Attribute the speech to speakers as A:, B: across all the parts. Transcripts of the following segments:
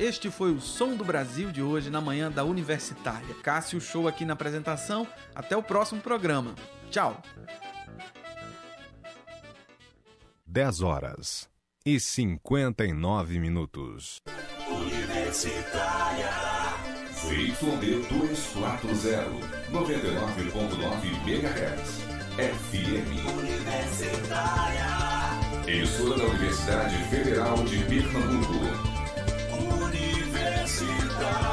A: Este foi o Som do Brasil de hoje, na manhã da Universitária. Cássio Show aqui na apresentação. Até o próximo programa. Tchau.
B: 10h59.
C: Universitária.
D: ZYD 240, 99.9 MHz. FM.
C: Universitária.
D: Emissora da Universidade Federal de Pernambuco.
C: Universitária.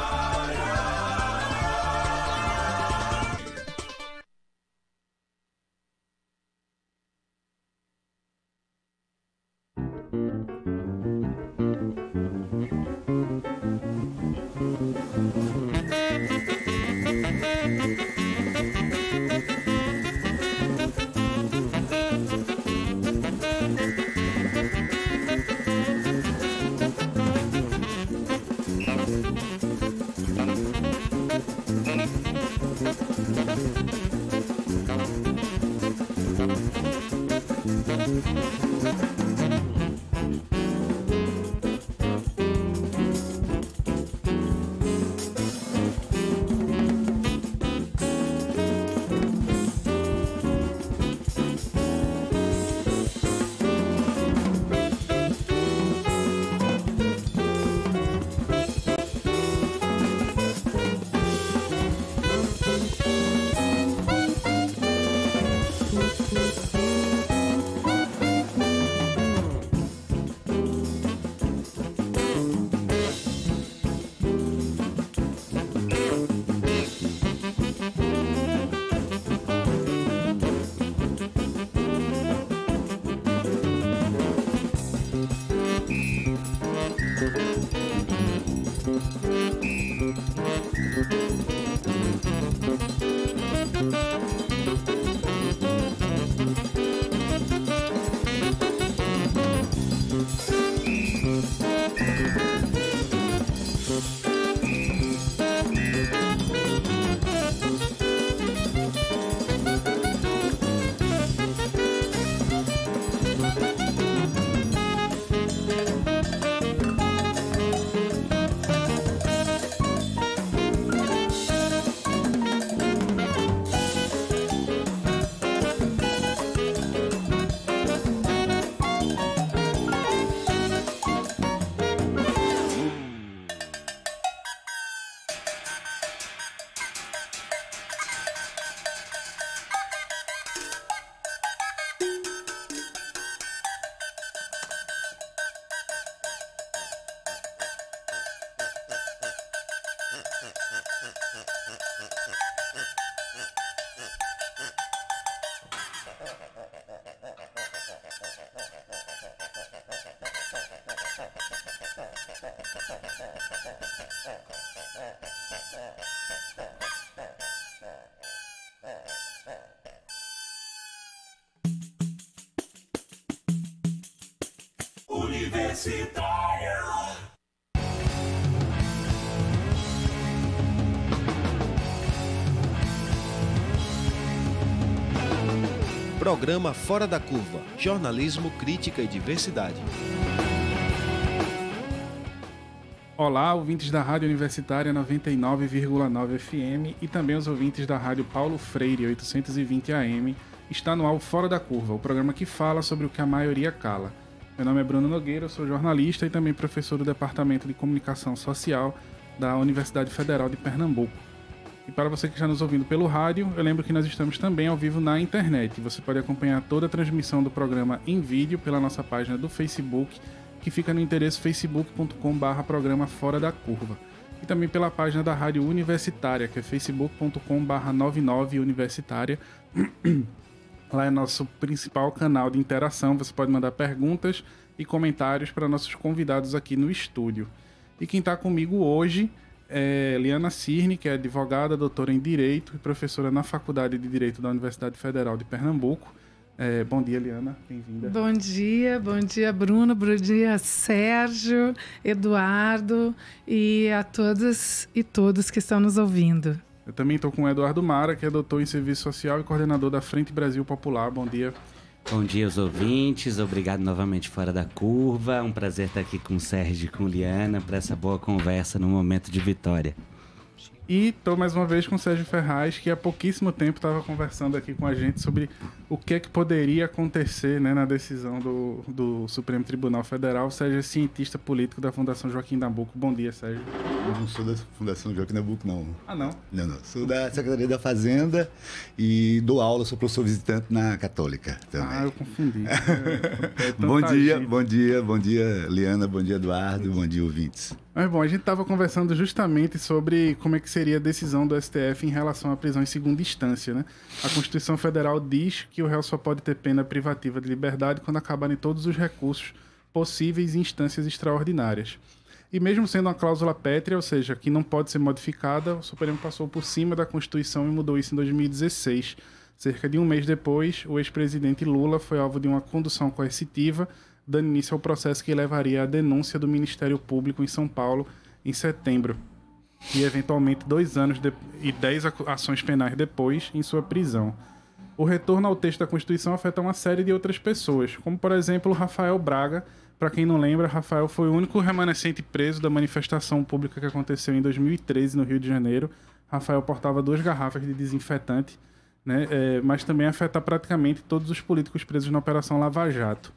C: Universitária.
E: Programa Fora da Curva. Jornalismo, crítica e diversidade.
F: Olá, ouvintes da Rádio Universitária 99,9 FM e também os ouvintes da Rádio Paulo Freire 820 AM. Está no ar o Fora da Curva, o programa que fala sobre o que a maioria cala. Meu nome é Bruno Nogueira, eu sou jornalista e também professor do Departamento de Comunicação Social da Universidade Federal de Pernambuco. E para você que está nos ouvindo pelo rádio, eu lembro que nós estamos também ao vivo na internet. Você pode acompanhar toda a transmissão do programa em vídeo pela nossa página do Facebook, que fica no endereço facebook.com/programa Fora da Curva. E também pela página da Rádio Universitária, que é facebook.com/99universitária. Lá é nosso principal canal de interação. Você pode mandar perguntas e comentários para nossos convidados aqui no estúdio. E quem está comigo hoje é Liana Cirne, que é advogada, doutora em Direito e professora na Faculdade de Direito da Universidade Federal de Pernambuco. Bom dia, Liana. Bem-vinda.
G: Bom dia, Bruno, bom dia, Sérgio, Eduardo e a todas e todos que estão nos ouvindo.
F: Eu também estou com o Eduardo Mara, que é doutor em Serviço Social e coordenador da Frente Brasil Popular. Bom dia.
B: Bom dia aos ouvintes, obrigado novamente Fora da Curva. Um prazer estar aqui com o Sérgio e com Liana para essa boa conversa no momento de vitória.
F: E estou mais uma vez com o Sérgio Ferraz, que há pouquíssimo tempo estava conversando aqui com a gente sobre o que é que poderia acontecer, né, na decisão do Supremo Tribunal Federal. O Sérgio é cientista político da Fundação Joaquim Nabuco. Bom dia, Sérgio.
H: Eu não sou da Fundação Joaquim Nabuco, não.
F: Ah, não?
H: Não. Sou da Secretaria da Fazenda e dou aula, sou professor visitante na Católica também.
F: Ah, eu confundi.
H: Bom dia, Liana, bom dia, Eduardo, bom dia, ouvintes.
F: Mas bom, a gente estava conversando justamente sobre como é que seria a decisão do STF em relação à prisão em segunda instância, né? A Constituição Federal diz que o réu só pode ter pena privativa de liberdade quando acabarem todos os recursos possíveis em instâncias extraordinárias. E mesmo sendo uma cláusula pétrea, ou seja, que não pode ser modificada, o Supremo passou por cima da Constituição e mudou isso em 2016. Cerca de um mês depois, o ex-presidente Lula foi alvo de uma condução coercitiva, dando início ao processo que levaria à denúncia do Ministério Público em São Paulo em setembro. E, eventualmente, 2 anos e 10 ações penais depois, em sua prisão. O retorno ao texto da Constituição afeta uma série de outras pessoas, como, por exemplo, Rafael Braga. Para quem não lembra, Rafael foi o único remanescente preso da manifestação pública que aconteceu em 2013, no Rio de Janeiro. Rafael portava 2 garrafas de desinfetante, né? Mas também afeta praticamente todos os políticos presos na Operação Lava Jato.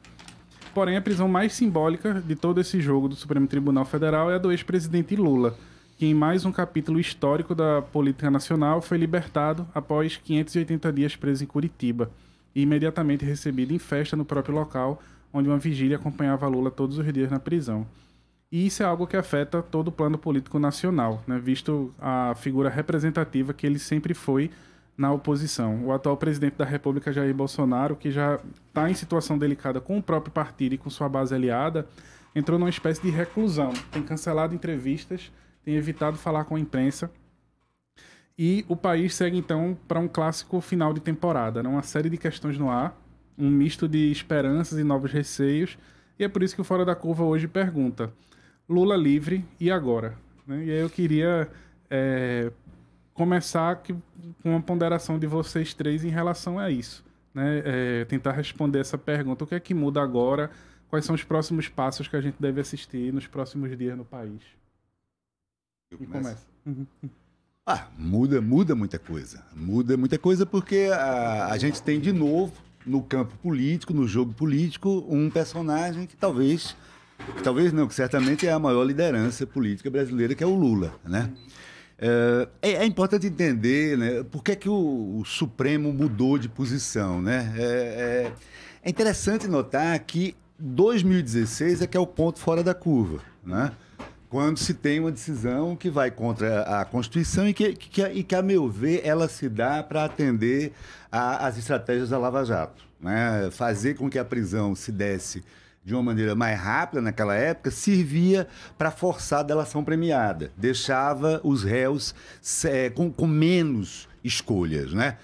F: Porém, a prisão mais simbólica de todo esse jogo do Supremo Tribunal Federal é a do ex-presidente Lula, que em mais um capítulo histórico da política nacional foi libertado após 580 dias preso em Curitiba e imediatamente recebido em festa no próprio local, onde uma vigília acompanhava Lula todos os dias na prisão. E isso é algo que afeta todo o plano político nacional, né, visto a figura representativa que ele sempre foi na oposição. O atual presidente da República, Jair Bolsonaro, que já está em situação delicada com o próprio partido e com sua base aliada, entrou numa espécie de reclusão. Tem cancelado entrevistas, tem evitado falar com a imprensa. E o país segue, então, para um clássico final de temporada, né? Uma série de questões no ar, um misto de esperanças e novos receios. E é por isso que o Fora da Curva hoje pergunta: Lula livre, e agora? Né? E aí eu queria começar com uma ponderação de vocês três em relação a isso, né? Tentar responder essa pergunta: o que é que muda agora? Quais são os próximos passos que a gente deve assistir nos próximos dias no país?
H: E começa. Muda muita coisa. Muda muita coisa porque a gente tem de novo, no campo político, no jogo político, um personagem que talvez não, que certamente é a maior liderança política brasileira, que é o Lula, né? É importante entender, né, por que o Supremo mudou de posição, né? É interessante notar que 2016 é que é o ponto fora da curva, né? Quando se tem uma decisão que vai contra a Constituição e que, a meu ver, ela se dá para atender às estratégias da Lava Jato, né? Fazer com que a prisão se desse de uma maneira mais rápida naquela época servia para forçar a delação premiada, deixava os réus com menos escolhas, né?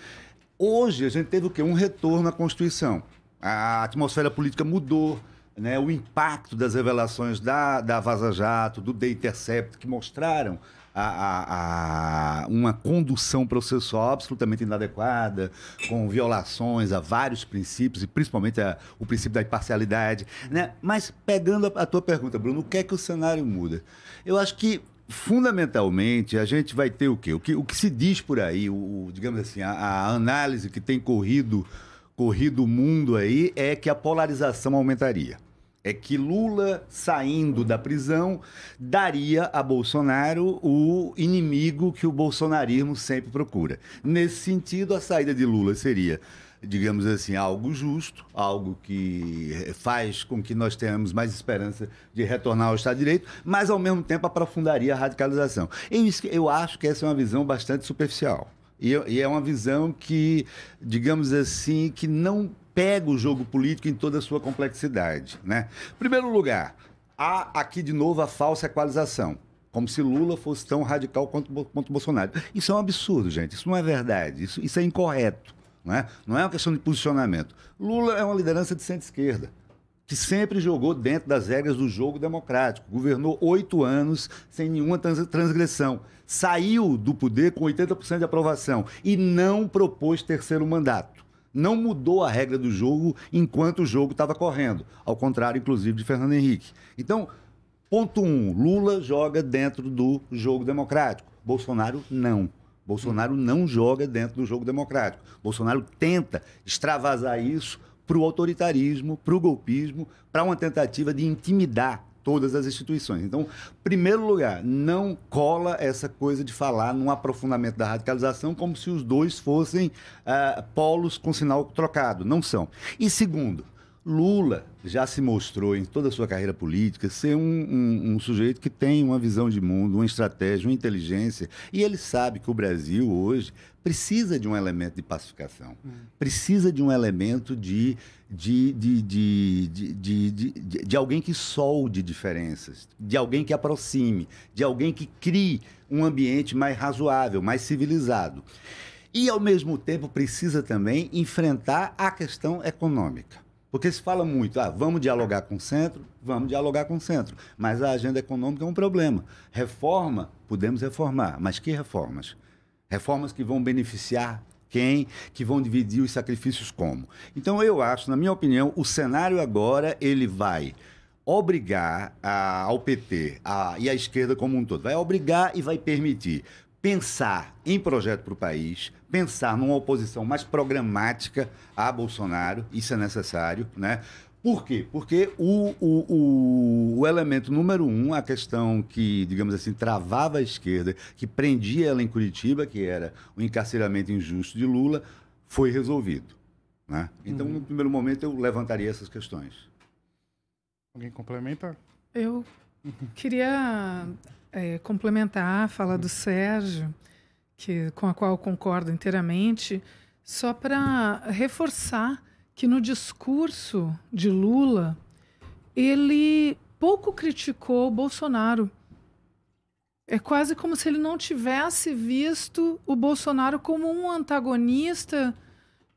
H: Hoje a gente teve o quê? Um retorno à Constituição. A atmosfera política mudou, né? O impacto das revelações da Vaza Jato, do The Intercept, que mostraram uma condução processual absolutamente inadequada, com violações a vários princípios, e principalmente o princípio da imparcialidade, né? Mas pegando a tua pergunta, Bruno, o que é que o cenário muda? Eu acho que, fundamentalmente, a gente vai ter o quê? O que se diz por aí, digamos assim, a análise que tem corrido o mundo aí é que a polarização aumentaria. É que Lula, saindo da prisão, daria a Bolsonaro o inimigo que o bolsonarismo sempre procura. Nesse sentido, a saída de Lula seria, digamos assim, algo justo, algo que faz com que nós tenhamos mais esperança de retornar ao Estado de Direito, mas, ao mesmo tempo, aprofundaria a radicalização. Eu acho que essa é uma visão bastante superficial. E é uma visão que, digamos assim, que não pega o jogo político em toda a sua complexidade, né? Em primeiro lugar, há aqui de novo a falsa equalização, como se Lula fosse tão radical quanto Bolsonaro. Isso é um absurdo, gente, isso não é verdade, isso é incorreto, né? Não é uma questão de posicionamento. Lula é uma liderança de centro-esquerda, que sempre jogou dentro das regras do jogo democrático, governou 8 anos sem nenhuma transgressão, saiu do poder com 80% de aprovação e não propôs terceiro mandato. Não mudou a regra do jogo enquanto o jogo estava correndo. Ao contrário, inclusive, de Fernando Henrique. Então, ponto 1, Lula joga dentro do jogo democrático. Bolsonaro não. Bolsonaro não joga dentro do jogo democrático. Bolsonaro tenta extravasar isso para o autoritarismo, para o golpismo, para uma tentativa de intimidar todas as instituições. Então, primeiro lugar, não cola essa coisa de falar num aprofundamento da radicalização como se os dois fossem polos com sinal trocado. Não são. E segundo, Lula já se mostrou em toda a sua carreira política ser um sujeito que tem uma visão de mundo, uma estratégia, uma inteligência, e ele sabe que o Brasil hoje precisa de um elemento de pacificação, precisa de um elemento de alguém que solde diferenças, de alguém que aproxime, de alguém que crie um ambiente mais razoável, mais civilizado. E, ao mesmo tempo, precisa também enfrentar a questão econômica. Porque se fala muito, vamos dialogar com o centro, mas a agenda econômica é um problema. Reforma, podemos reformar, mas que reformas? Reformas que vão beneficiar quem, que vão dividir os sacrifícios como? Então, eu acho, na minha opinião, o cenário agora, ele vai obrigar ao PT e à esquerda como um todo, vai obrigar e vai permitir pensar em projeto para o país, pensar numa oposição mais programática a Bolsonaro, isso é necessário, né? Por quê? Porque o elemento número 1, a questão que, digamos assim, travava a esquerda, que prendia ela em Curitiba, que era o encarceramento injusto de Lula, foi resolvido, né? Então, no primeiro momento, eu levantaria essas questões.
F: Alguém complementa?
G: Eu queria complementar a fala do Sérgio, com a qual eu concordo inteiramente, só para reforçar que no discurso de Lula, ele pouco criticou o Bolsonaro. É quase como se ele não tivesse visto o Bolsonaro como um antagonista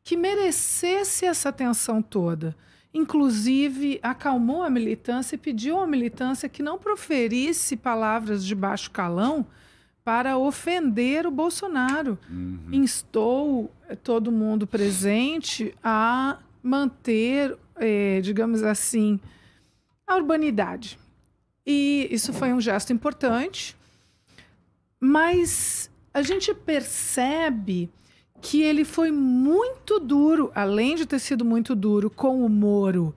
G: que merecesse essa atenção toda. Inclusive, acalmou a militância e pediu à militância que não proferisse palavras de baixo calão para ofender o Bolsonaro. Instou todo mundo presente a manter, digamos assim, a urbanidade. E isso foi um gesto importante, mas a gente percebe que ele foi muito duro, além de ter sido muito duro com o Moro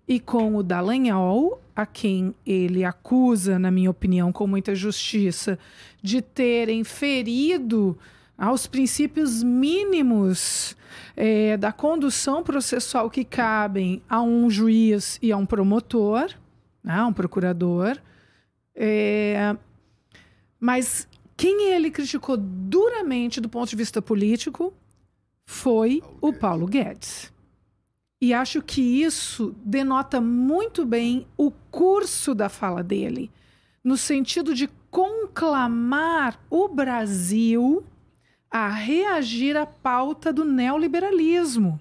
G: e com o Dallagnol, a quem ele acusa, na minha opinião, com muita justiça, de terem ferido aos princípios mínimos da condução processual que cabem a um juiz e a um promotor, a um procurador. Mas quem ele criticou duramente do ponto de vista político foi o Paulo Guedes. E acho que isso denota muito bem o curso da fala dele, no sentido de conclamar o Brasil a reagir à pauta do neoliberalismo.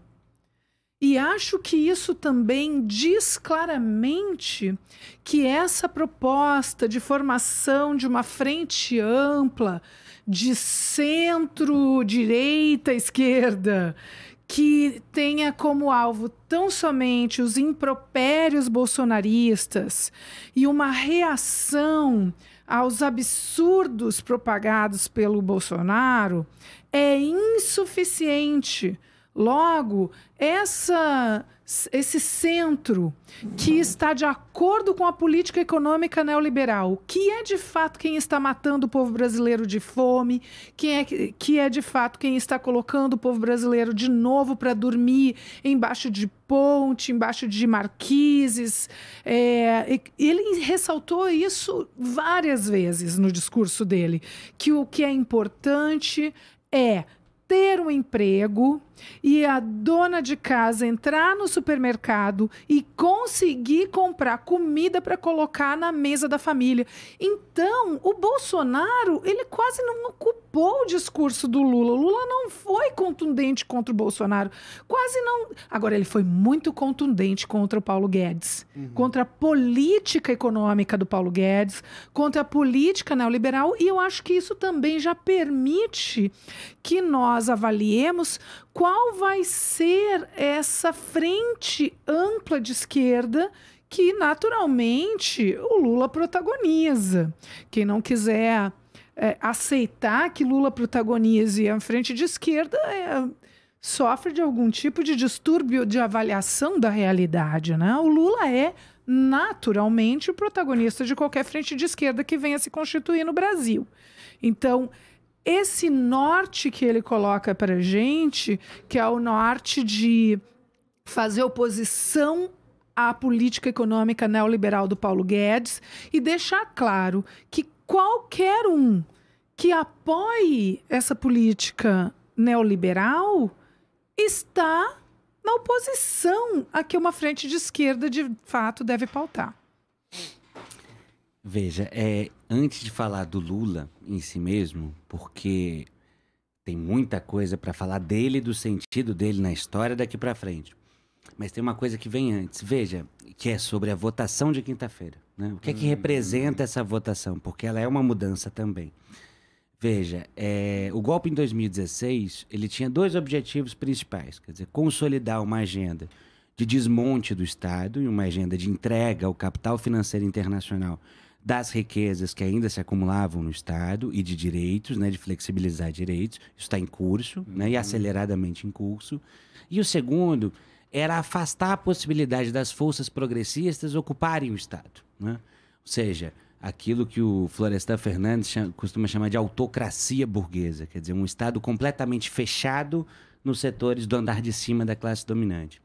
G: E acho que isso também diz claramente que essa proposta de formação de uma frente ampla de centro-direita, esquerda, que tenha como alvo tão somente os impropérios bolsonaristas e uma reação aos absurdos propagados pelo Bolsonaro é insuficiente. Logo, esse centro que está de acordo com a política econômica neoliberal, que é de fato quem está matando o povo brasileiro de fome, que é de fato quem está colocando o povo brasileiro de novo para dormir embaixo de ponte, embaixo de marquises. Ele ressaltou isso várias vezes no discurso dele, que o que é importante é ter um emprego e a dona de casa entrar no supermercado e conseguir comprar comida para colocar na mesa da família. Então, o Bolsonaro, ele quase não ocupou o discurso do Lula. O Lula não foi contundente contra o Bolsonaro. Quase não. Agora, ele foi muito contundente contra o Paulo Guedes. Contra a política econômica do Paulo Guedes, contra a política neoliberal. E eu acho que isso também já permite que nós avaliemos qual vai ser essa frente ampla de esquerda que, naturalmente, o Lula protagoniza. Quem não quiser aceitar que Lula protagonize a frente de esquerda sofre de algum tipo de distúrbio de avaliação da realidade, né? O Lula é, naturalmente, o protagonista de qualquer frente de esquerda que venha se constituir no Brasil. Então, esse norte que ele coloca para a gente, que é o norte de fazer oposição à política econômica neoliberal do Paulo Guedes e deixar claro que qualquer um que apoie essa política neoliberal está na oposição a que uma frente de esquerda de fato deve pautar.
B: Veja, antes de falar do Lula em si mesmo, porque tem muita coisa para falar dele e do sentido dele na história daqui para frente. Mas tem uma coisa que vem antes, veja, que é sobre a votação de quinta-feira, né? O que é que representa essa votação? Porque ela é uma mudança também. Veja, o golpe em 2016, ele tinha 2 objetivos principais, quer dizer, consolidar uma agenda de desmonte do Estado e uma agenda de entrega ao capital financeiro internacional das riquezas que ainda se acumulavam no Estado e de direitos, né, de flexibilizar direitos. Isso está em curso, né, e aceleradamente em curso. E o segundo era afastar a possibilidade das forças progressistas ocuparem o Estado, né? Ou seja, aquilo que o Florestan Fernandes costuma chamar de autocracia burguesa, quer dizer, um Estado completamente fechado nos setores do andar de cima da classe dominante.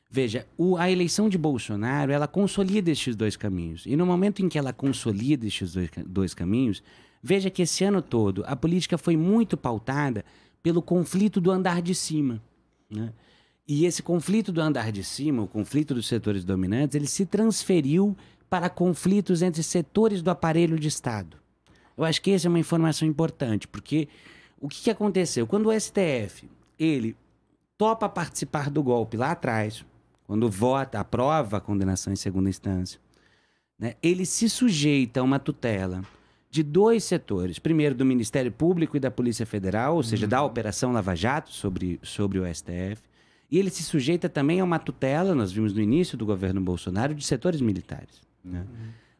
B: Veja, a eleição de Bolsonaro, ela consolida estes 2 caminhos. E no momento em que ela consolida estes dois caminhos, veja que esse ano todo a política foi muito pautada pelo conflito do andar de cima, né? E esse conflito do andar de cima, o conflito dos setores dominantes, ele se transferiu para conflitos entre setores do aparelho de Estado. Eu acho que essa é uma informação importante, porque o que aconteceu? Quando o STF, ele topa participar do golpe lá atrás, quando aprova a condenação em segunda instância, né, ele se sujeita a uma tutela de 2 setores. Primeiro, do Ministério Público e da Polícia Federal, ou seja, da Operação Lava Jato sobre o STF. E ele se sujeita também a uma tutela, nós vimos no início do governo Bolsonaro, de setores militares, né?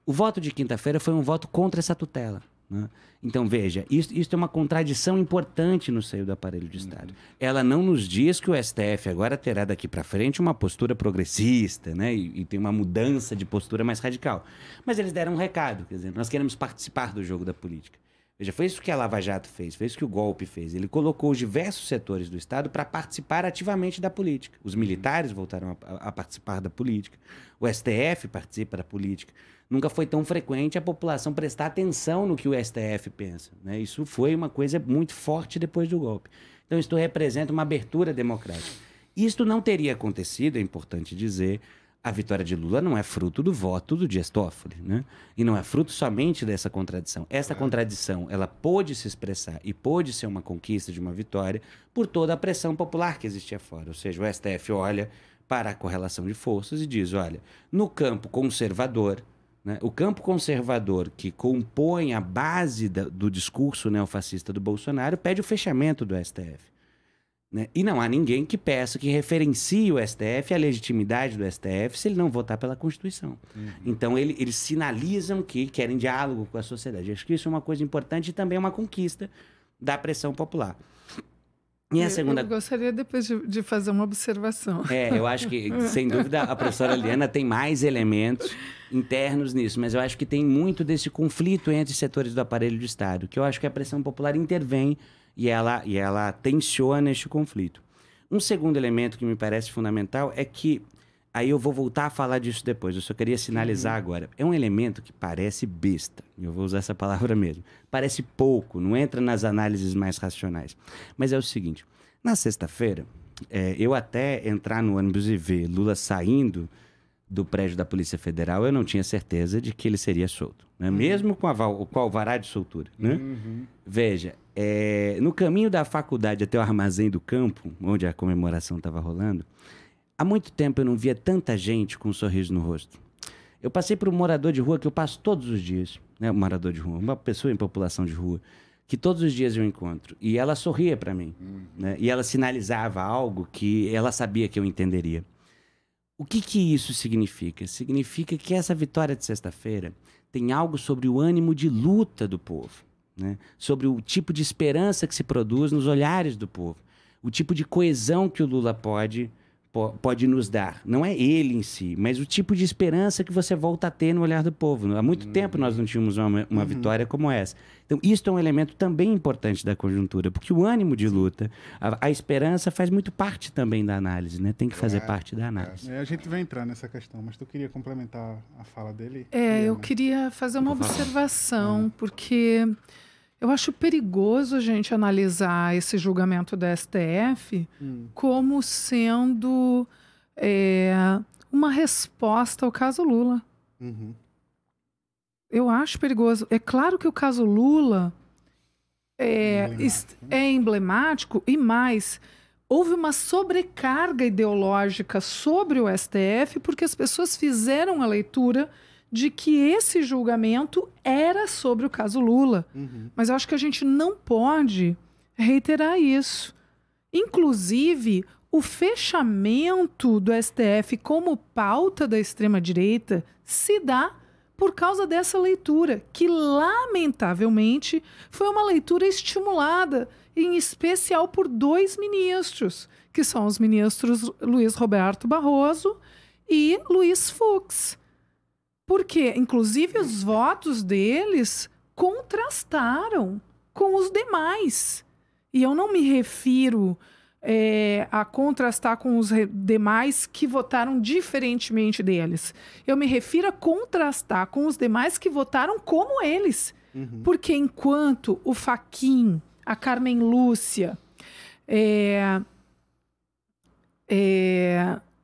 B: O voto de quinta-feira foi um voto contra essa tutela, né? Então, veja, isso é uma contradição importante no seio do aparelho de Estado. Ela não nos diz que o STF agora terá daqui para frente uma postura progressista, né? E tem uma mudança de postura mais radical. Mas eles deram um recado, quer dizer, nós queremos participar do jogo da política. Veja, foi isso que a Lava Jato fez, foi isso que o golpe fez. Ele colocou os diversos setores do Estado para participar ativamente da política. Os militares voltaram a participar da política. O STF participa da política. Nunca foi tão frequente a população prestar atenção no que o STF pensa, né? Isso foi uma coisa muito forte depois do golpe. Então, isso representa uma abertura democrática. Isto não teria acontecido, é importante dizer. A vitória de Lula não é fruto do voto do Dias Toffoli, né? E não é fruto somente dessa contradição. Essa contradição, ela pôde se expressar e pôde ser uma conquista de uma vitória por toda a pressão popular que existia fora. Ou seja, o STF olha para a correlação de forças e diz, olha, no campo conservador, né, o campo conservador que compõe a base do discurso neofascista do Bolsonaro pede o fechamento do STF. Né? E não há ninguém que peça, que referencie o STF, a legitimidade do STF, se ele não votar pela Constituição. Então, eles sinalizam que querem diálogo com a sociedade. Acho que isso é uma coisa importante e também é uma conquista da pressão popular. E a segunda...
G: Eu gostaria depois de fazer uma observação.
B: Eu acho que, sem dúvida, a professora Liana tem mais elementos internos nisso, mas eu acho que tem muito desse conflito entre setores do aparelho de Estado, que eu acho que a pressão popular intervém e ela tensiona este conflito. Um segundo elemento que me parece fundamental é que, aí eu vou voltar a falar disso depois, eu só queria sinalizar agora, é um elemento que parece besta, eu vou usar essa palavra mesmo, parece pouco, não entra nas análises mais racionais, mas é o seguinte, na sexta-feira, eu até entrar no ônibus e ver Lula saindo do prédio da Polícia Federal, eu não tinha certeza de que ele seria solto, né? Mesmo com o alvará de soltura, né? Veja, no caminho da faculdade até o armazém do campo, onde a comemoração estava rolando, há muito tempo eu não via tanta gente com um sorriso no rosto. Eu passei por um morador de rua que eu passo todos os dias, né? Um morador de rua, uma pessoa em população de rua, que todos os dias eu encontro. E ela sorria para mim, né? E ela sinalizava algo que ela sabia que eu entenderia. O que isso significa? Significa que essa vitória de sexta-feira tem algo sobre o ânimo de luta do povo, né? Sobre o tipo de esperança que se produz nos olhares do povo, o tipo de coesão que o Lula pode nos dar. Não é ele em si, mas o tipo de esperança que você volta a ter no olhar do povo. Há muito tempo nós não tínhamos uma vitória como essa. Então, isso é um elemento também importante da conjuntura, porque o ânimo de luta, a esperança faz muito parte também da análise, né? Tem que fazer parte da análise.
F: A gente vai entrar nessa questão, mas tu queria complementar a fala dele?
G: Eu queria fazer uma observação, porque eu acho perigoso a gente analisar esse julgamento da STF como sendo uma resposta ao caso Lula. Eu acho perigoso. É claro que o caso Lula é emblemático e mais, houve uma sobrecarga ideológica sobre o STF porque as pessoas fizeram a leitura de que esse julgamento era sobre o caso Lula. Mas eu acho que a gente não pode reiterar isso. Inclusive, o fechamento do STF como pauta da extrema-direita se dá por causa dessa leitura, que, lamentavelmente, foi uma leitura estimulada, em especial por 2 ministros, que são os ministros Luiz Roberto Barroso e Luiz Fux. Porque, inclusive, os votos deles contrastaram com os demais. E eu não me refiro a contrastar com os demais que votaram diferentemente deles. Eu me refiro a contrastar com os demais que votaram como eles. Porque enquanto o Fachin, a Carmen Lúcia,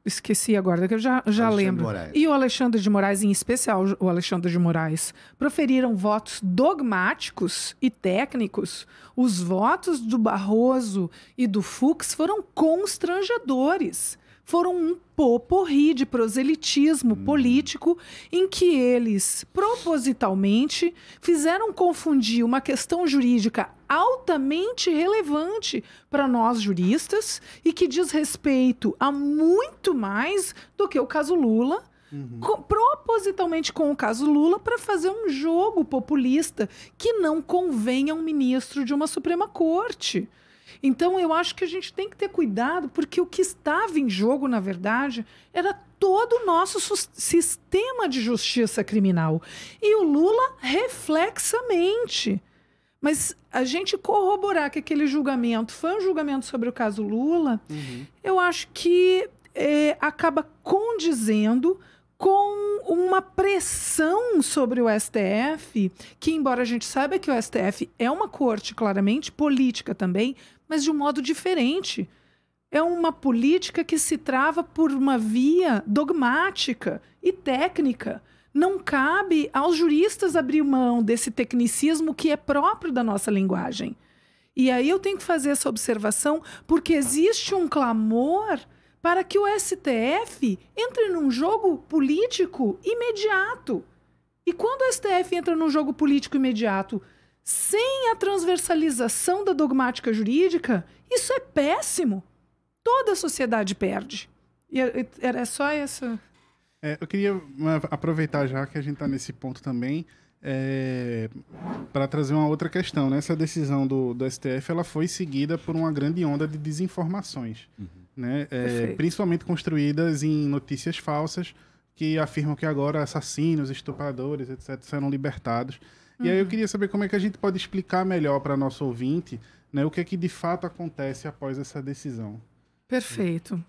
G: esqueci agora, que eu já lembro. E o Alexandre de Moraes, em especial o Alexandre de Moraes, proferiram votos dogmáticos e técnicos. Os votos do Barroso e do Fux foram constrangedores. Foram um poporri de proselitismo político em que eles, propositalmente, fizeram confundir uma questão jurídica altamente relevante para nós juristas e que diz respeito a muito mais do que o caso Lula, propositalmente com o caso Lula, para fazer um jogo populista que não convém a um ministro de uma Suprema Corte. Então, eu acho que a gente tem que ter cuidado, porque o que estava em jogo, na verdade, era todo o nosso sistema de justiça criminal. E o Lula, reflexamente. Mas a gente corroborar que aquele julgamento foi um julgamento sobre o caso Lula, eu acho que acaba condizendo com uma pressão sobre o STF, que, embora a gente saiba que o STF é uma corte claramente política também, mas de um modo diferente. É uma política que se trava por uma via dogmática e técnica. Não cabe aos juristas abrir mão desse tecnicismo que é próprio da nossa linguagem. E aí eu tenho que fazer essa observação porque existe um clamor para que o STF entre num jogo político imediato. E quando o STF entra num jogo político imediato sem a transversalização da dogmática jurídica, isso é péssimo. Toda a sociedade perde. E era só essa...
F: eu queria aproveitar já que a gente está nesse ponto também, para trazer uma outra questão, né? Essa decisão do STF ela foi seguida por uma grande onda de desinformações, né? Principalmente construídas em notícias falsas que afirmam que agora assassinos, estupradores, etc., serão libertados. E aí eu queria saber como é que a gente pode explicar melhor para nosso ouvinte, né, o que é que de fato acontece após essa decisão.
G: Perfeito.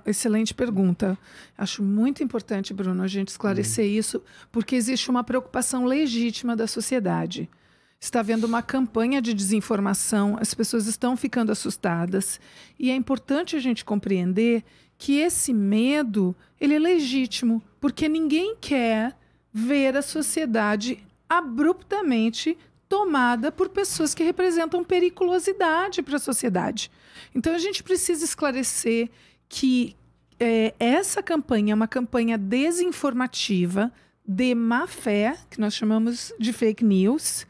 G: Excelente pergunta. Acho muito importante, Bruno, a gente esclarecer isso, porque existe uma preocupação legítima da sociedade. Está havendo uma campanha de desinformação, as pessoas estão ficando assustadas, e é importante a gente compreender que esse medo ele é legítimo, porque ninguém quer ver a sociedade abruptamente tomada por pessoas que representam periculosidade para a sociedade. Então, a gente precisa esclarecer que essa campanha é uma campanha desinformativa, de má fé, que nós chamamos de fake news,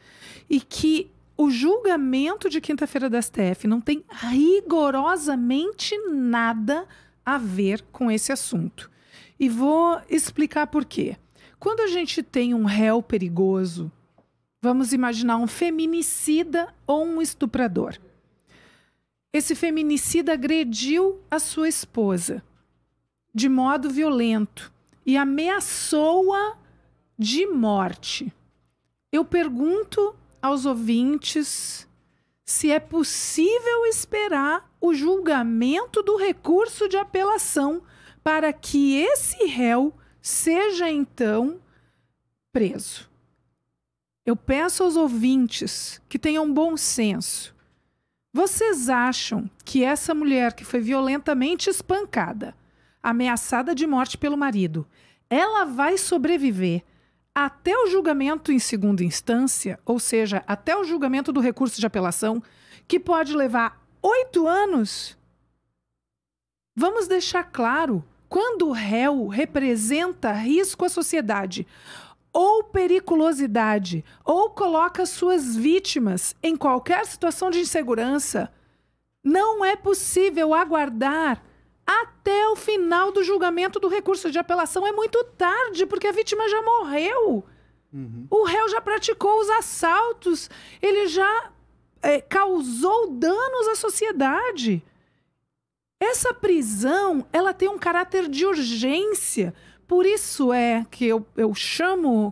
G: e que o julgamento de quinta-feira do STF não tem rigorosamente nada a ver com esse assunto. E vou explicar por quê. Quando a gente tem um réu perigoso, vamos imaginar um feminicida ou um estuprador. Esse feminicida agrediu a sua esposa de modo violento e ameaçou-a de morte. Eu pergunto aos ouvintes se é possível esperar o julgamento do recurso de apelação para que esse réu seja, então, preso. Eu peço aos ouvintes que tenham bom senso. Vocês acham que essa mulher que foi violentamente espancada, ameaçada de morte pelo marido, ela vai sobreviver até o julgamento em segunda instância, ou seja, até o julgamento do recurso de apelação, que pode levar 8 anos? Vamos deixar claro, quando o réu representa risco à sociedade, ou periculosidade, ou coloca suas vítimas em qualquer situação de insegurança, não é possível aguardar até o final do julgamento do recurso de apelação. É muito tarde, porque a vítima já morreu. O réu já praticou os assaltos, ele já causou danos à sociedade. Essa prisão, ela tem um caráter de urgência. Por isso é que eu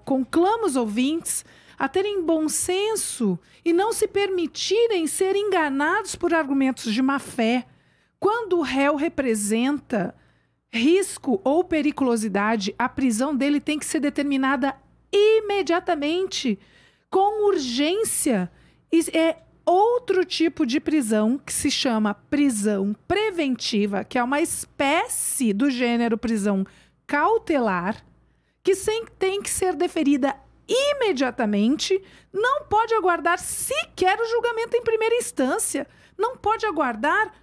G: conclamo os ouvintes a terem bom senso e não se permitirem ser enganados por argumentos de má fé. Quando o réu representa risco ou periculosidade, a prisão dele tem que ser determinada imediatamente, com urgência. É outro tipo de prisão que se chama prisão preventiva, que é uma espécie do gênero prisão cautelar, que tem que ser deferida imediatamente, não pode aguardar sequer o julgamento em primeira instância, não pode aguardar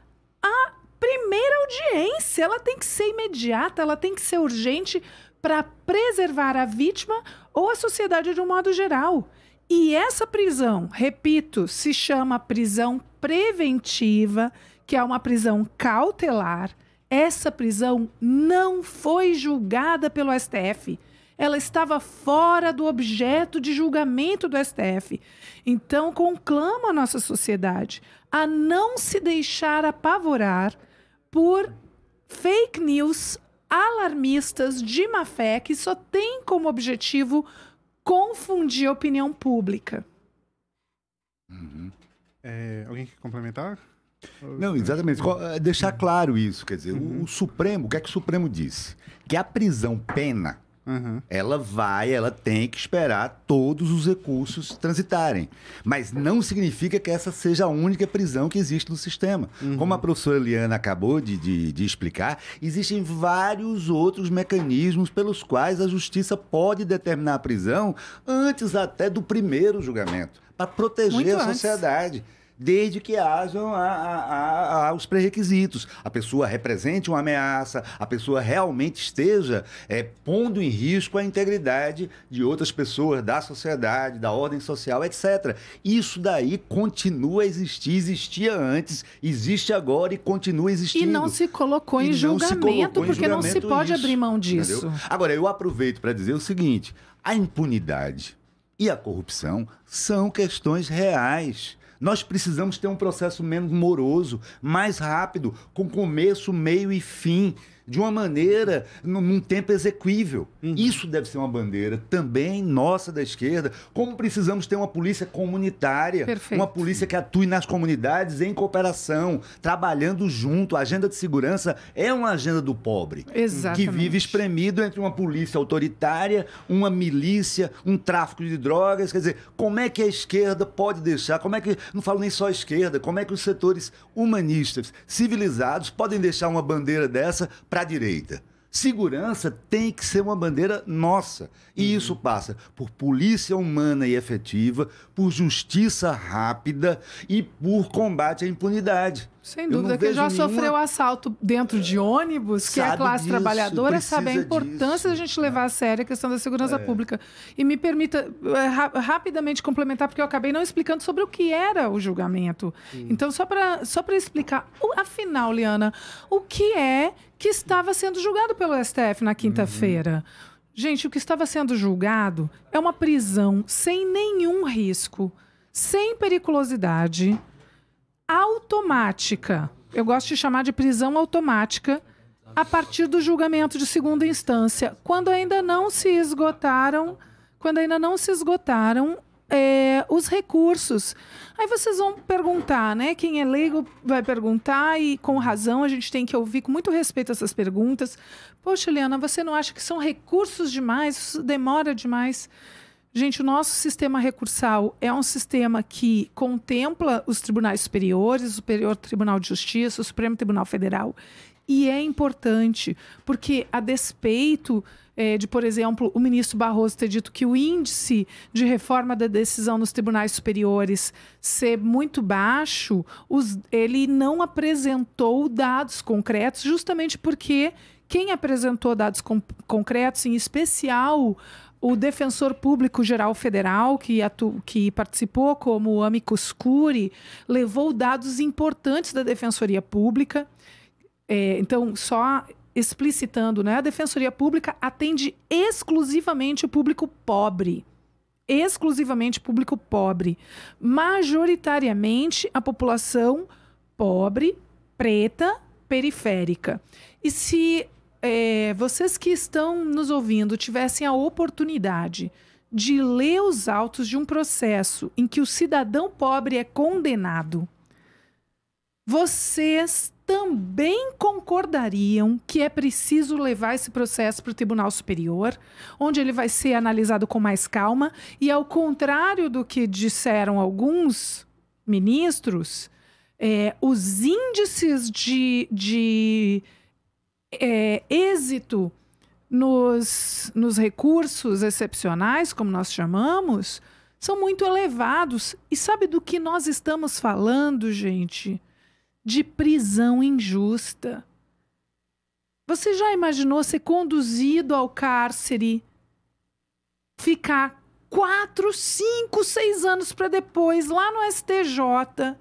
G: a primeira audiência, ela tem que ser imediata, ela tem que ser urgente para preservar a vítima ou a sociedade de um modo geral. E essa prisão, repito, se chama prisão preventiva, que é uma prisão cautelar. Essa prisão não foi julgada pelo STF. Ela estava fora do objeto de julgamento do STF. Então, conclamo a nossa sociedade a não se deixar apavorar por fake news alarmistas de má fé que só têm como objetivo confundir a opinião pública.
F: Alguém quer complementar?
H: Não, exatamente. Deixar claro isso, quer dizer, o Supremo, o que é que o Supremo disse? Que a prisão pena, ela tem que esperar todos os recursos transitarem. Mas não significa que essa seja a única prisão que existe no sistema. Como a professora Eliana acabou de explicar, existem vários outros mecanismos pelos quais a justiça pode determinar a prisão antes até do primeiro julgamento, para proteger a sociedade. Desde que hajam os pré-requisitos. A pessoa represente uma ameaça, a pessoa realmente esteja pondo em risco a integridade de outras pessoas, da sociedade, da ordem social, etc. Isso daí continua a existir, existia antes, existe agora e continua existindo.
G: E não se colocou em julgamento, porque não se pode abrir mão disso.
H: Entendeu? Agora, eu aproveito para dizer o seguinte, a impunidade e a corrupção são questões reais. Nós precisamos ter um processo menos moroso, mais rápido, com começo, meio e fim, de uma maneira, num tempo exequível. Isso deve ser uma bandeira também nossa da esquerda, como precisamos ter uma polícia comunitária, uma polícia que atue nas comunidades em cooperação, trabalhando junto. A agenda de segurança é uma agenda do pobre, que vive espremido entre uma polícia autoritária, uma milícia, um tráfico de drogas. Quer dizer, como é que a esquerda pode deixar, não falo nem só a esquerda, como é que os setores humanistas, civilizados, podem deixar uma bandeira dessa para a direita? Segurança tem que ser uma bandeira nossa. E isso passa por polícia humana e efetiva, por justiça rápida e por combate à impunidade.
G: Sem dúvida, que já sofreu assalto dentro de ônibus, que é a classe trabalhadora, sabe a importância da gente levar a sério a questão da segurança pública. E me permita rapidamente complementar, porque eu acabei não explicando sobre o que era o julgamento. Então, só para explicar, afinal, Liana, o que é que estava sendo julgado pelo STF na quinta-feira? Gente, o que estava sendo julgado é uma prisão sem nenhum risco, sem periculosidade, automática. Eu gosto de chamar de prisão automática a partir do julgamento de segunda instância, quando ainda não se esgotaram os recursos. Aí vocês vão perguntar, né? Quem é leigo vai perguntar, e com razão a gente tem que ouvir com muito respeito essas perguntas. Poxa, Liana, você não acha que são recursos demais? Isso demora demais? Gente, o nosso sistema recursal é um sistema que contempla os tribunais superiores, o Superior Tribunal de Justiça, o Supremo Tribunal Federal. E é importante, porque a despeito de, por exemplo, o ministro Barroso ter dito que o índice de reforma da decisão nos tribunais superiores ser muito baixo, ele não apresentou dados concretos, justamente porque quem apresentou dados concretos, em especial o Defensor Público Geral Federal, que participou como amicus curiae, levou dados importantes da Defensoria Pública. Então, só explicitando, né, a Defensoria Pública atende exclusivamente o público pobre. Exclusivamente público pobre. Majoritariamente a população pobre, preta, periférica. E se vocês que estão nos ouvindo tivessem a oportunidade de ler os autos de um processo em que o cidadão pobre é condenado, vocês também concordariam que é preciso levar esse processo para o Tribunal Superior, onde ele vai ser analisado com mais calma, e ao contrário do que disseram alguns ministros, os índices de êxito nos recursos excepcionais, como nós chamamos, são muito elevados. E sabe do que nós estamos falando, gente? De prisão injusta. Você já imaginou ser conduzido ao cárcere, ficar 4, 5, 6 anos para depois, lá no STJ,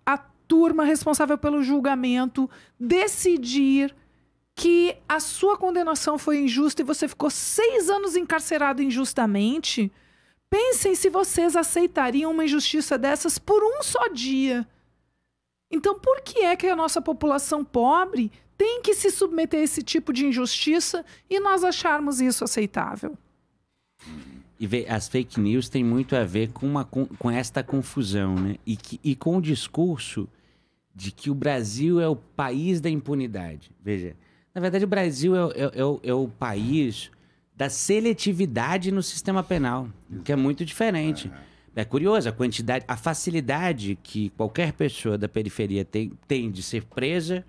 G: a turma responsável pelo julgamento decidir que a sua condenação foi injusta e você ficou 6 anos encarcerado injustamente? Pensem se vocês aceitariam uma injustiça dessas por um só dia. Então, por que é que a nossa população pobre tem que se submeter a esse tipo de injustiça e nós acharmos isso aceitável?
B: E as fake news têm muito a ver com esta confusão, né? E com o discurso de que o Brasil é o país da impunidade. Veja, na verdade o Brasil é o país da seletividade no sistema penal, que é muito diferente. É curioso, a facilidade que qualquer pessoa da periferia tem de ser presa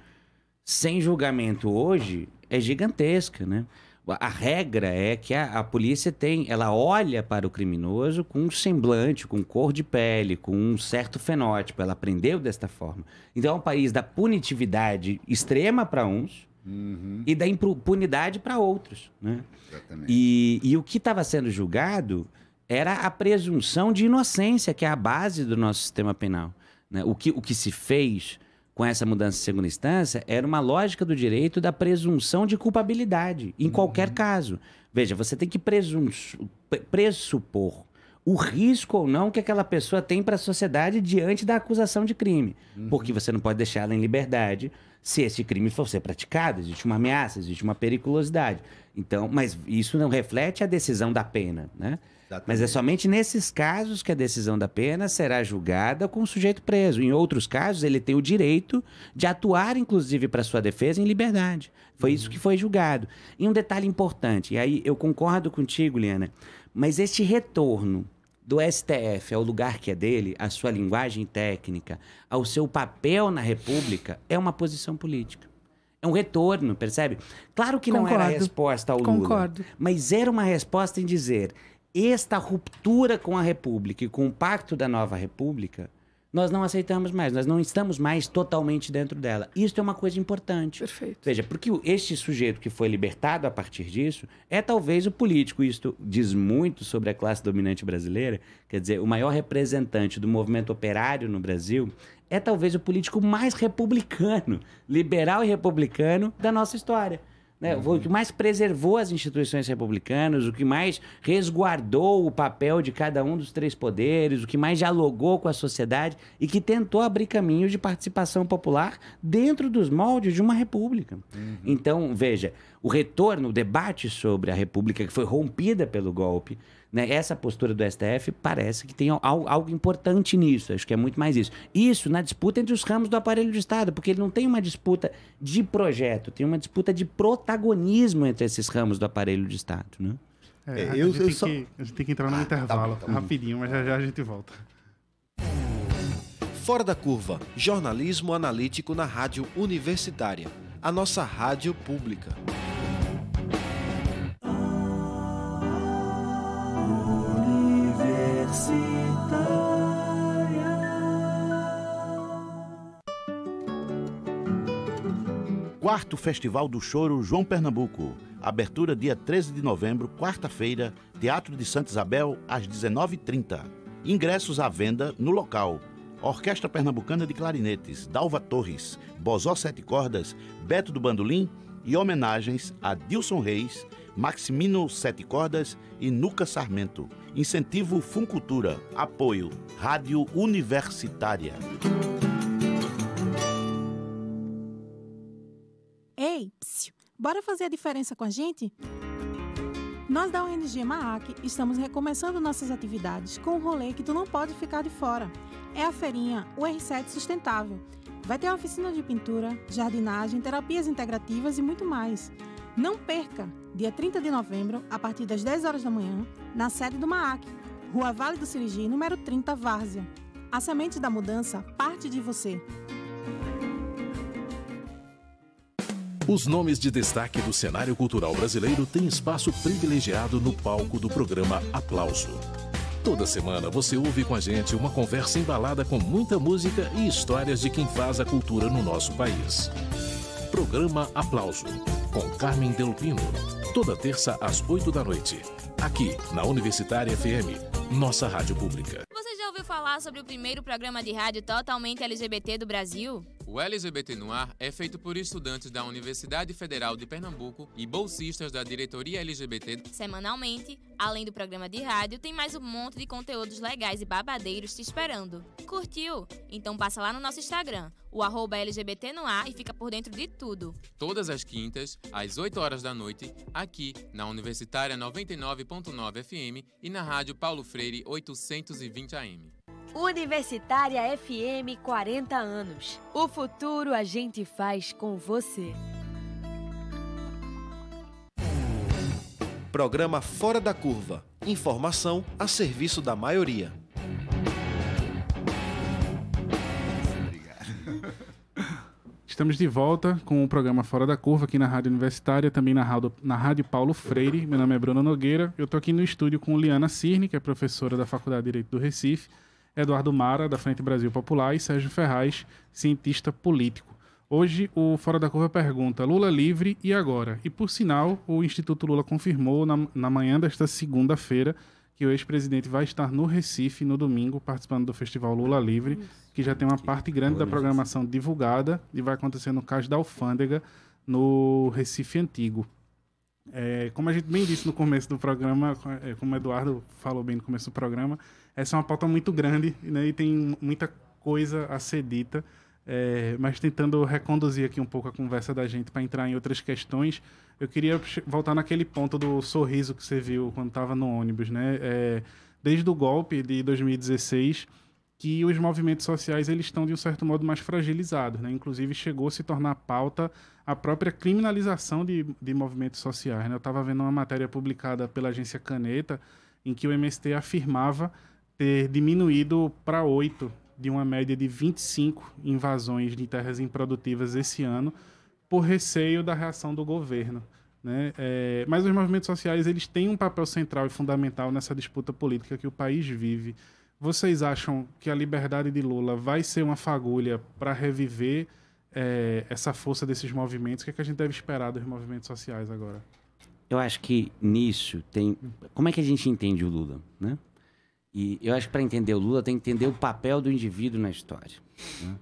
B: sem julgamento hoje é gigantesca, né? A regra é que a polícia ela olha para o criminoso com um semblante, com cor de pele, com um certo fenótipo. Ela aprendeu desta forma. Então é um país da punitividade extrema para uns e da impunidade para outros, né?
H: Exatamente.
B: E o que estava sendo julgado era a presunção de inocência, que é a base do nosso sistema penal, né? O que se fez com essa mudança de segunda instância era uma lógica do direito da presunção de culpabilidade, em qualquer caso. Veja, você tem que pressupor o risco ou não que aquela pessoa tem para a sociedade diante da acusação de crime. Porque você não pode deixar ela em liberdade se esse crime for ser praticado. Existe uma ameaça, existe uma periculosidade. Então, mas isso não reflete a decisão da pena, né? Exatamente. Mas é somente nesses casos que a decisão da pena será julgada com o sujeito preso. Em outros casos, ele tem o direito de atuar, inclusive, para sua defesa em liberdade. Foi isso que foi julgado. E um detalhe importante, e aí eu concordo contigo, Liana, mas este retorno do STF ao lugar que é dele, à sua linguagem técnica, ao seu papel na República, é uma posição política. É um retorno, percebe? Claro que não era a
G: Concordo.
B: resposta ao Lula.
G: Concordo.
B: Mas era uma resposta em dizer, esta ruptura com a República e com o pacto da nova República, nós não aceitamos mais, nós não estamos mais totalmente dentro dela. Isso é uma coisa importante.
G: Perfeito.
B: Veja, porque este sujeito que foi libertado a partir disso é talvez o político. Isto diz muito sobre a classe dominante brasileira. Quer dizer, o maior representante do movimento operário no Brasil é talvez o político mais republicano, liberal e republicano da nossa história. Né? O que mais preservou as instituições republicanas, o que mais resguardou o papel de cada um dos três poderes, o que mais dialogou com a sociedade e que tentou abrir caminhos de participação popular dentro dos moldes de uma república. Então, veja, o retorno, o debate sobre a república que foi rompida pelo golpe, né, essa postura do STF parece que tem algo importante nisso. Acho que é muito mais isso. Isso na disputa entre os ramos do aparelho de Estado, porque ele não tem uma disputa de projeto, tem uma disputa de protagonismo entre esses ramos do aparelho de Estado. Né?
F: A gente tem que entrar no intervalo rapidinho, mas já a gente volta.
E: Fora da Curva, jornalismo analítico na Rádio Universitária, a nossa rádio pública.
I: Quarto Festival do Choro João Pernambuco. Abertura dia 13 de novembro, quarta-feira, Teatro de Santa Isabel, às 19h30. Ingressos à venda no local. Orquestra Pernambucana de Clarinetes, Dalva Torres, Bozó Sete Cordas, Beto do Bandolim e homenagens a Dilson Reis, Maximino Sete Cordas e Nuca Sarmento. Incentivo Funcultura. Apoio Rádio Universitária.
J: Ei, psiu, bora fazer a diferença com a gente? Nós da ONG MAAC estamos recomeçando nossas atividades com um rolê que tu não pode ficar de fora. É a feirinha UR7 Sustentável. Vai ter oficina de pintura, jardinagem, terapias integrativas e muito mais. Não perca! Dia 30 de novembro, a partir das 10 horas da manhã, na sede do MAAC, Rua Vale do Sirigi, número 30, Várzea. A semente da mudança parte de você.
K: Os nomes de destaque do cenário cultural brasileiro têm espaço privilegiado no palco do programa Aplauso. Toda semana você ouve com a gente uma conversa embalada com muita música e histórias de quem faz a cultura no nosso país. Programa Aplauso, com Carmen Delpino. Toda terça às 8 da noite. Aqui, na Universitária FM, nossa rádio pública.
L: Você já ouviu falar sobre o primeiro programa de rádio totalmente LGBT do Brasil?
M: O LGBT no Ar é feito por estudantes da Universidade Federal de Pernambuco e bolsistas da diretoria LGBT.
L: Semanalmente, além do programa de rádio, tem mais um monte de conteúdos legais e babadeiros te esperando. Curtiu? Então passa lá no nosso Instagram, o @LGBT no Ar, e fica por dentro de tudo.
M: Todas as quintas, às 8 horas da noite, aqui na Universitária 99.9 FM e na Rádio Paulo Freire 820 AM.
N: Universitária FM 40 anos. O futuro a gente faz com você.
E: Programa Fora da Curva. Informação a serviço da maioria.
F: Estamos de volta com o programa Fora da Curva aqui na Rádio Universitária, também na Rádio Paulo Freire. Meu nome é Bruno Nogueira. Eu estou aqui no estúdio com Liana Cirne, que é professora da Faculdade de Direito do Recife, Eduardo Mara, da Frente Brasil Popular, e Sérgio Ferraz, cientista político. Hoje, o Fora da Curva pergunta: Lula livre e agora? E, por sinal, o Instituto Lula confirmou na manhã desta segunda-feira que o ex-presidente vai estar no Recife no domingo, participando do Festival Lula Livre, que já tem uma parte grande da programação divulgada e vai acontecer no Cais da Alfândega, no Recife Antigo. Como a gente bem disse no começo do programa, como o Eduardo falou bem no começo do programa, essa é uma pauta muito grande, né, e tem muita coisa a ser dita, mas tentando reconduzir aqui um pouco a conversa da gente para entrar em outras questões, eu queria voltar naquele ponto do sorriso que você viu quando estava no ônibus, né? Desde o golpe de 2016, que os movimentos sociais eles estão, de um certo modo, mais fragilizados, né? Inclusive, chegou a se tornar pauta a própria criminalização de movimentos sociais, né? Eu estava vendo uma matéria publicada pela agência Caneta, em que o MST afirmava ter diminuído para 8, de uma média de 25 invasões de terras improdutivas esse ano, por receio da reação do governo, né? Mas os movimentos sociais, eles têm um papel central e fundamental nessa disputa política que o país vive. Vocês acham que a liberdade de Lula vai ser uma fagulha para reviver essa força desses movimentos? O que é que a gente deve esperar dos movimentos sociais agora?
B: Eu acho que nisso tem... Como é que a gente entende o Lula, né? E eu acho que para entender o Lula tem que entender o papel do indivíduo na história, né?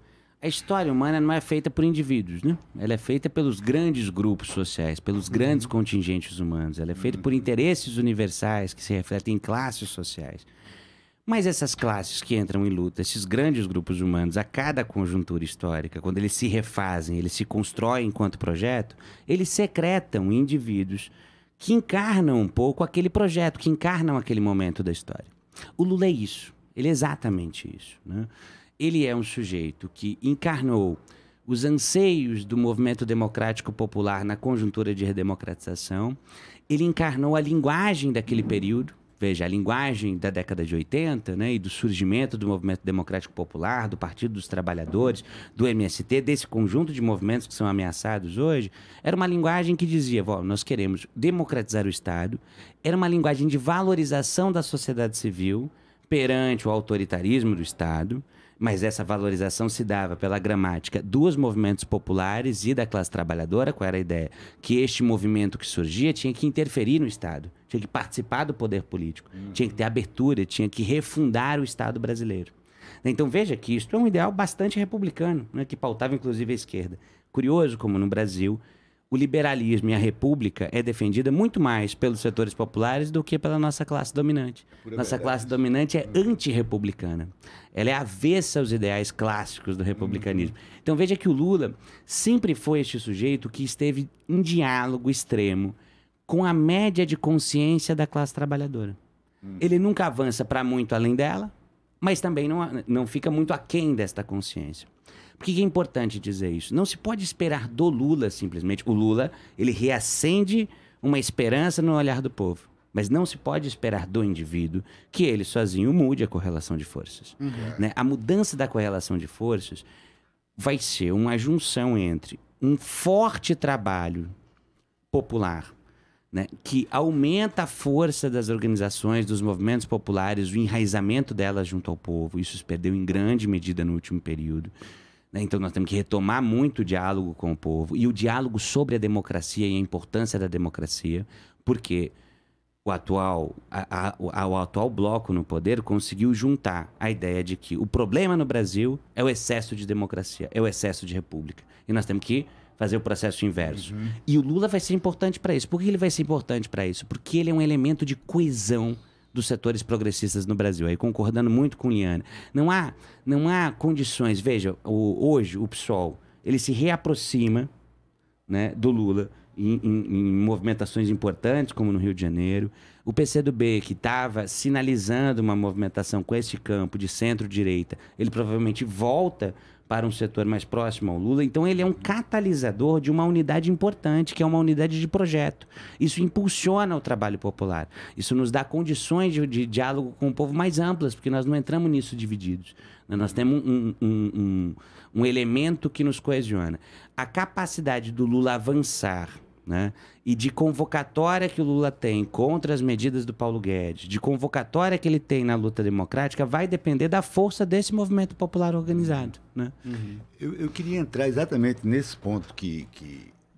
B: A história humana não é feita por indivíduos, né? Ela é feita pelos grandes grupos sociais, pelos grandes contingentes humanos. Ela é feita por interesses universais que se refletem em classes sociais. Mas essas classes que entram em luta, esses grandes grupos humanos, a cada conjuntura histórica, quando eles se refazem, eles se constroem enquanto projeto, eles secretam indivíduos que encarnam um pouco aquele projeto, que encarnam aquele momento da história. O Lula é isso, ele é exatamente isso, né? Ele é um sujeito que encarnou os anseios do movimento democrático popular na conjuntura de redemocratização, ele encarnou a linguagem daquele período. Veja, a linguagem da década de 80, né, e do surgimento do movimento democrático popular, do Partido dos Trabalhadores, do MST, desse conjunto de movimentos que são ameaçados hoje, era uma linguagem que dizia, nós queremos democratizar o Estado, era uma linguagem de valorização da sociedade civil perante o autoritarismo do Estado, mas essa valorização se dava pela gramática dos movimentos populares e da classe trabalhadora. Qual era a ideia? Que este movimento que surgia tinha que interferir no Estado, tinha que participar do poder político, tinha que ter abertura, tinha que refundar o Estado brasileiro. Então veja que isso é um ideal bastante republicano, né, que pautava inclusive a esquerda. Curioso como no Brasil o liberalismo e a república é defendida muito mais pelos setores populares do que pela nossa classe dominante. Nossa classe dominante é antirrepublicana. Ela é avessa aos ideais clássicos do republicanismo. Então veja que o Lula sempre foi este sujeito que esteve em diálogo extremo com a média de consciência da classe trabalhadora. Ele nunca avança para muito além dela, mas também não fica muito aquém desta consciência. Por que é importante dizer isso? Não se pode esperar do Lula, simplesmente. O Lula, ele reacende uma esperança no olhar do povo. Mas não se pode esperar do indivíduo que ele sozinho mude a correlação de forças. Né? A mudança da correlação de forças vai ser uma junção entre um forte trabalho popular, né, que aumenta a força das organizações, dos movimentos populares, o enraizamento delas junto ao povo. Isso se perdeu em grande medida no último período. Então nós temos que retomar muito o diálogo com o povo e o diálogo sobre a democracia e a importância da democracia, porque o atual bloco no poder conseguiu juntar a ideia de que o problema no Brasil é o excesso de democracia, é o excesso de república. E nós temos que fazer o processo inverso. E o Lula vai ser importante para isso. Por que ele vai ser importante para isso? Porque ele é um elemento de coesão dos setores progressistas no Brasil. Aí concordando muito com Liana. Não há condições. Veja, hoje o PSOL, ele se reaproxima, né, do Lula em movimentações importantes, como no Rio de Janeiro. O PCdoB, que estava sinalizando uma movimentação com esse campo de centro-direita, ele provavelmente volta para um setor mais próximo ao Lula. Então ele é um catalisador de uma unidade importante, que é uma unidade de projeto. Isso impulsiona o trabalho popular. Isso nos dá condições de diálogo com o povo mais amplas, porque nós não entramos nisso divididos. Nós temos um elemento que nos coesiona. A capacidade do Lula avançar, né, e de convocatória que o Lula tem contra as medidas do Paulo Guedes, de convocatória que ele tem na luta democrática, vai depender da força desse movimento popular organizado. Né?
H: Eu queria entrar exatamente nesse ponto que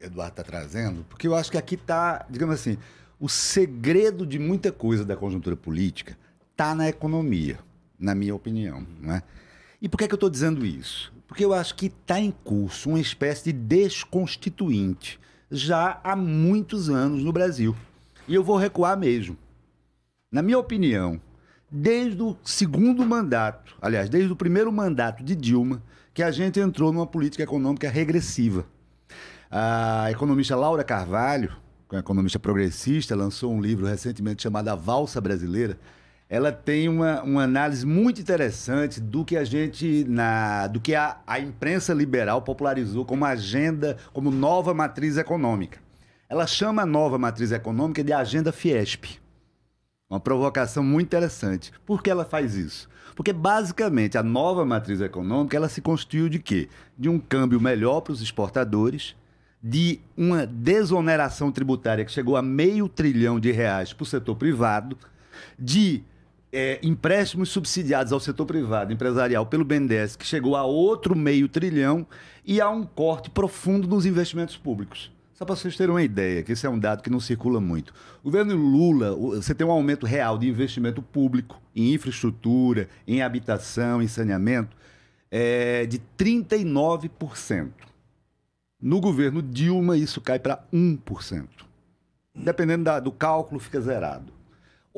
H: Eduardo está trazendo, porque eu acho que aqui está, digamos assim, o segredo de muita coisa da conjuntura política está na economia, na minha opinião. Né? E por que eu estou dizendo isso? Porque eu acho que está em curso uma espécie de desconstituinte já há muitos anos no Brasil. E eu vou recuar mesmo. Na minha opinião, desde o segundo mandato, aliás, desde o primeiro mandato de Dilma, que a gente entrou numa política econômica regressiva. A economista Laura Carvalho, uma economista progressista, lançou um livro recentemente chamado A Valsa Brasileira. Ela tem uma análise muito interessante do que do que a imprensa liberal popularizou como agenda, como nova matriz econômica. Ela chama a nova matriz econômica de agenda Fiesp. Uma provocação muito interessante. Por que ela faz isso? Porque, basicamente, a nova matriz econômica ela se constituiu de quê? De um câmbio melhor para os exportadores, de uma desoneração tributária que chegou a R$500 bilhão para o setor privado, de empréstimos subsidiados ao setor privado empresarial pelo BNDES, que chegou a outro R$500 bilhão, e há um corte profundo nos investimentos públicos. Só para vocês terem uma ideia, que esse é um dado que não circula muito. O governo Lula, você tem um aumento real de investimento público em infraestrutura, em habitação, em saneamento, de 39%. No governo Dilma, isso cai para 1%. Dependendo do cálculo, fica zerado.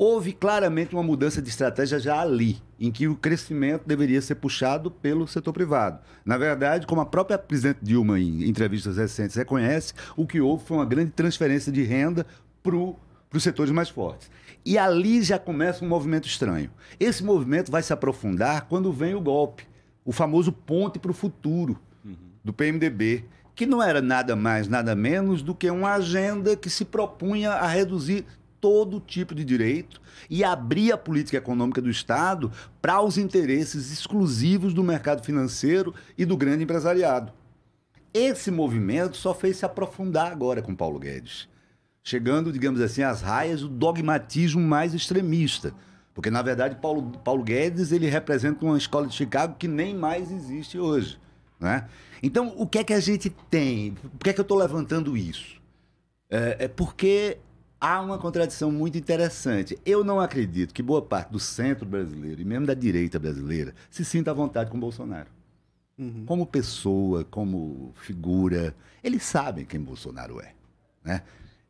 H: Houve claramente uma mudança de estratégia já ali, em que o crescimento deveria ser puxado pelo setor privado. Na verdade, como a própria presidente Dilma, em entrevistas recentes, reconhece, o que houve foi uma grande transferência de renda para os setores mais fortes. E ali já começa um movimento estranho. Esse movimento vai se aprofundar quando vem o golpe, o famoso ponte para o futuro do PMDB, que não era nada mais, nada menos do que uma agenda que se propunha a reduzir todo tipo de direito e abrir a política econômica do Estado para os interesses exclusivos do mercado financeiro e do grande empresariado. Esse movimento só fez se aprofundar agora com Paulo Guedes, chegando, digamos assim, às raias do dogmatismo mais extremista. Porque, na verdade, Paulo Guedes ele representa uma escola de Chicago que nem mais existe hoje, né? Então, o que é que a gente tem? Por que é que eu estou levantando isso? Porque há uma contradição muito interessante. Eu não acredito que boa parte do centro brasileiro, e mesmo da direita brasileira, se sinta à vontade com Bolsonaro. Como pessoa, como figura, eles sabem quem Bolsonaro é, né?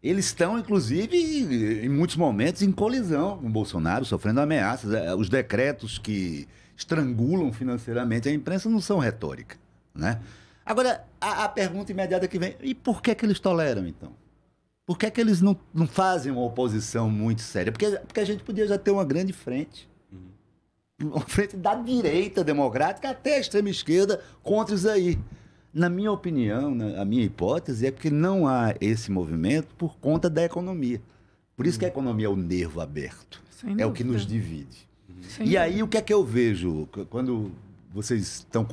H: Eles estão, inclusive, em muitos momentos, em colisão com Bolsonaro, sofrendo ameaças. Os decretos que estrangulam financeiramente a imprensa não são retórica, né? Agora, a pergunta imediata que vem, e por que eles toleram, então? Por que eles não fazem uma oposição muito séria? Porque a gente podia já ter uma grande frente. Uma frente da direita democrática até a extrema esquerda contra isso aí. Na minha opinião, a minha hipótese é porque não há esse movimento por conta da economia. Por isso que a economia é o nervo aberto. É o que nos divide. E aí, o que é que eu vejo quando vocês estão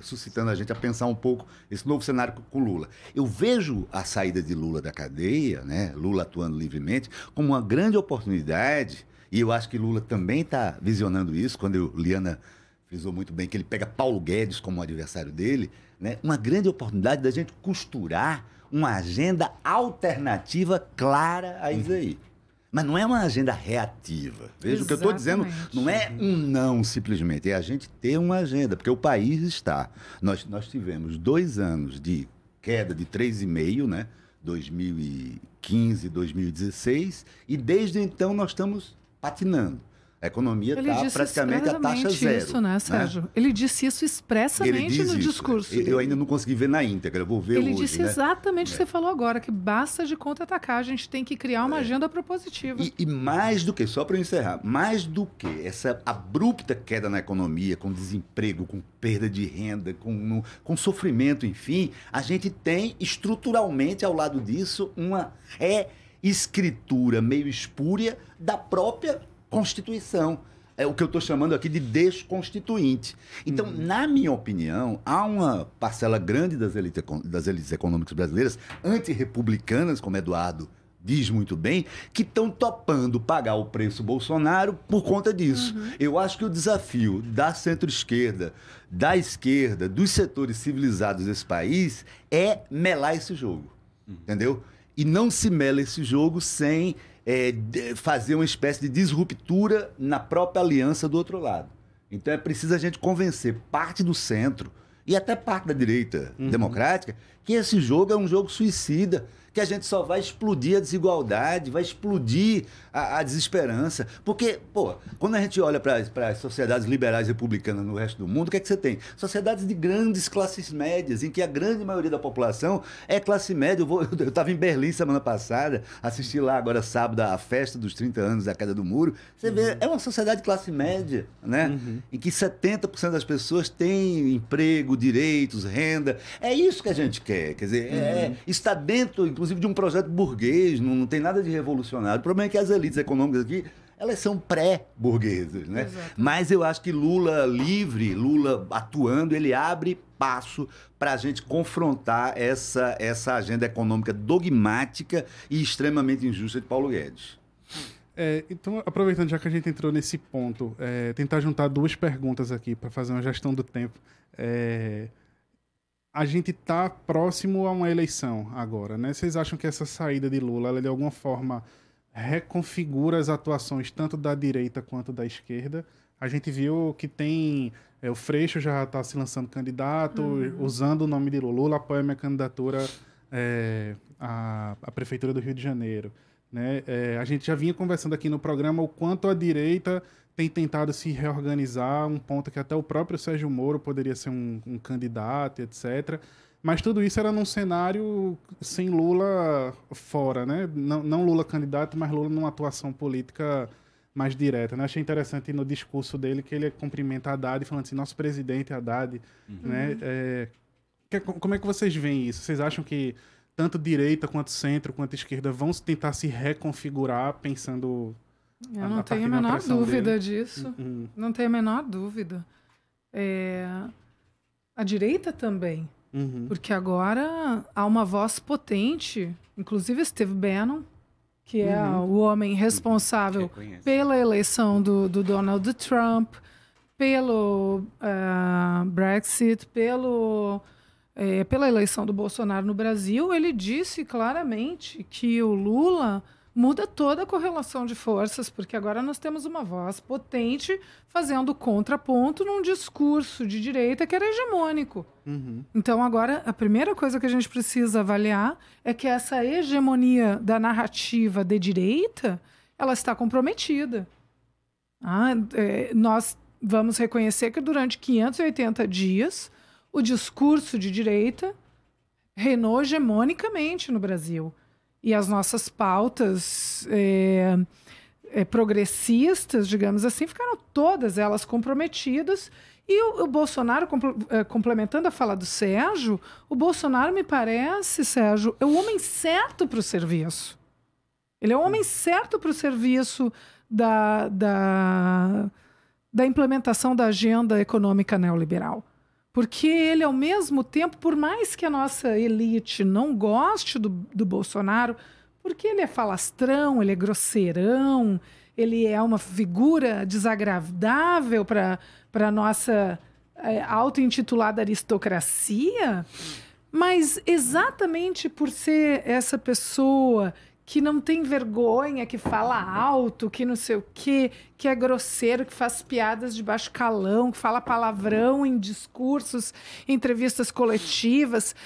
H: suscitando a gente a pensar um pouco esse novo cenário com Lula? Eu vejo a saída de Lula da cadeia, né? Lula atuando livremente, como uma grande oportunidade, e eu acho que Lula também está visionando isso, quando Liana frisou muito bem que ele pega Paulo Guedes como adversário dele, né? Uma grande oportunidade da gente costurar uma agenda alternativa clara a isso aí. Mas não é uma agenda reativa. Veja, o que eu estou dizendo não é um não simplesmente, é a gente ter uma agenda, porque o país está... Nós tivemos 2 anos de queda de 3,5%, né? 2015, 2016, e desde então nós estamos patinando. A economia está praticamente a taxa zero.
G: Isso, né, Sérgio? Né? Ele disse isso expressamente no discurso.
H: Eu ainda não consegui ver na íntegra, eu vou ver hoje.
G: Ele disse exatamente o que você falou agora, que basta de contra-atacar, a gente tem que criar uma agenda propositiva.
H: E mais do que, só para eu encerrar, mais do que essa abrupta queda na economia, com desemprego, com perda de renda, com sofrimento, enfim, a gente tem estruturalmente ao lado disso uma reescritura meio espúria da própria Constituição. É o que eu estou chamando aqui de desconstituinte. Então, na minha opinião, há uma parcela grande das elites econômicas brasileiras, antirrepublicanas, como Eduardo diz muito bem, que estão topando pagar o preço Bolsonaro por conta disso. Eu acho que o desafio da centro-esquerda, da esquerda, dos setores civilizados desse país é melar esse jogo. Entendeu? E não se mela esse jogo sem fazer uma espécie de disruptura na própria aliança do outro lado. Então é preciso a gente convencer parte do centro e até parte da direita democrática que esse jogo é um jogo suicida, que a gente só vai explodir a desigualdade, vai explodir a desesperança. Porque, quando a gente olha para as sociedades liberais republicanas no resto do mundo, o que é que você tem? Sociedades de grandes classes médias, em que a grande maioria da população é classe média. Eu estava em Berlim semana passada, assisti lá agora sábado a festa dos 30 anos da queda do muro. Você vê, é uma sociedade de classe média, né? Em que 70% das pessoas têm emprego, direitos, renda. É isso que a gente quer. Quer dizer, está dentro, inclusive, de um projeto burguês, não tem nada de revolucionário. O problema é que as elites econômicas aqui, elas são pré-burguesas, né? Mas eu acho que Lula livre, Lula atuando, ele abre espaço para a gente confrontar essa agenda econômica dogmática e extremamente injusta de Paulo Guedes.
F: Então, aproveitando já que a gente entrou nesse ponto, tentar juntar duas perguntas aqui para fazer uma gestão do tempo. A gente está próximo a uma eleição agora, né? Vocês acham que essa saída de Lula, ela de alguma forma reconfigura as atuações tanto da direita quanto da esquerda? A gente viu que tem... o Freixo já está se lançando candidato, usando o nome de Lula. Lula apoia minha candidatura à Prefeitura do Rio de Janeiro. Né? A gente já vinha conversando aqui no programa o quanto a direita tem tentado se reorganizar, um ponto que até o próprio Sérgio Moro poderia ser um candidato, etc. Mas tudo isso era num cenário sem Lula fora, né? Não Lula candidato, mas Lula numa atuação política mais direta. Né? Achei interessante no discurso dele que ele cumprimenta Haddad falando assim, nosso presidente Haddad. Né? Como é que vocês veem isso? Vocês acham que tanto direita, quanto centro, quanto esquerda vão tentar se reconfigurar pensando...
G: Eu não tenho a menor dúvida disso. Não tenho a menor dúvida. A direita também. Porque agora há uma voz potente, inclusive Steve Bannon, que é o homem responsável pela eleição do Donald Trump, pelo Brexit, pela eleição do Bolsonaro no Brasil. Ele disse claramente que o Lula muda toda a correlação de forças, porque agora nós temos uma voz potente fazendo contraponto num discurso de direita que era hegemônico. Então agora a primeira coisa que a gente precisa avaliar é que essa hegemonia da narrativa de direita, ela está comprometida. Nós vamos reconhecer que durante 580 dias o discurso de direita reinou hegemonicamente no Brasil. E as nossas pautas progressistas, digamos assim, ficaram todas elas comprometidas. E o Bolsonaro, complementando a fala do Sérgio, o Bolsonaro, me parece, Sérgio, é o homem certo para o serviço. Ele é o homem certo para o serviço da implementação da agenda econômica neoliberal. Porque ele, ao mesmo tempo, por mais que a nossa elite não goste do Bolsonaro, porque ele é falastrão, ele é grosseirão, ele é uma figura desagradável para a nossa auto-intitulada aristocracia, mas exatamente por ser essa pessoa que não tem vergonha, que fala alto, que não sei o quê, que é grosseiro, que faz piadas de baixo calão, que fala palavrão em discursos, entrevistas coletivas,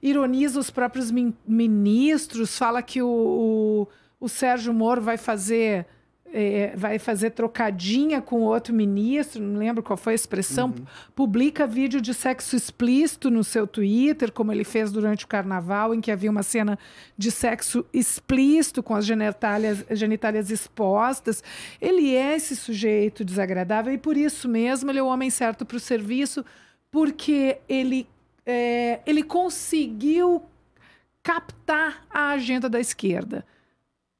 G: ironiza os próprios ministros, fala que o Sérgio Moro vai fazer trocadinha com outro ministro, não lembro qual foi a expressão, publica vídeo de sexo explícito no seu Twitter, como ele fez durante o Carnaval, em que havia uma cena de sexo explícito com as genitálias expostas. Ele é esse sujeito desagradável e por isso mesmo ele é o homem certo para o serviço, porque ele conseguiu captar a agenda da esquerda.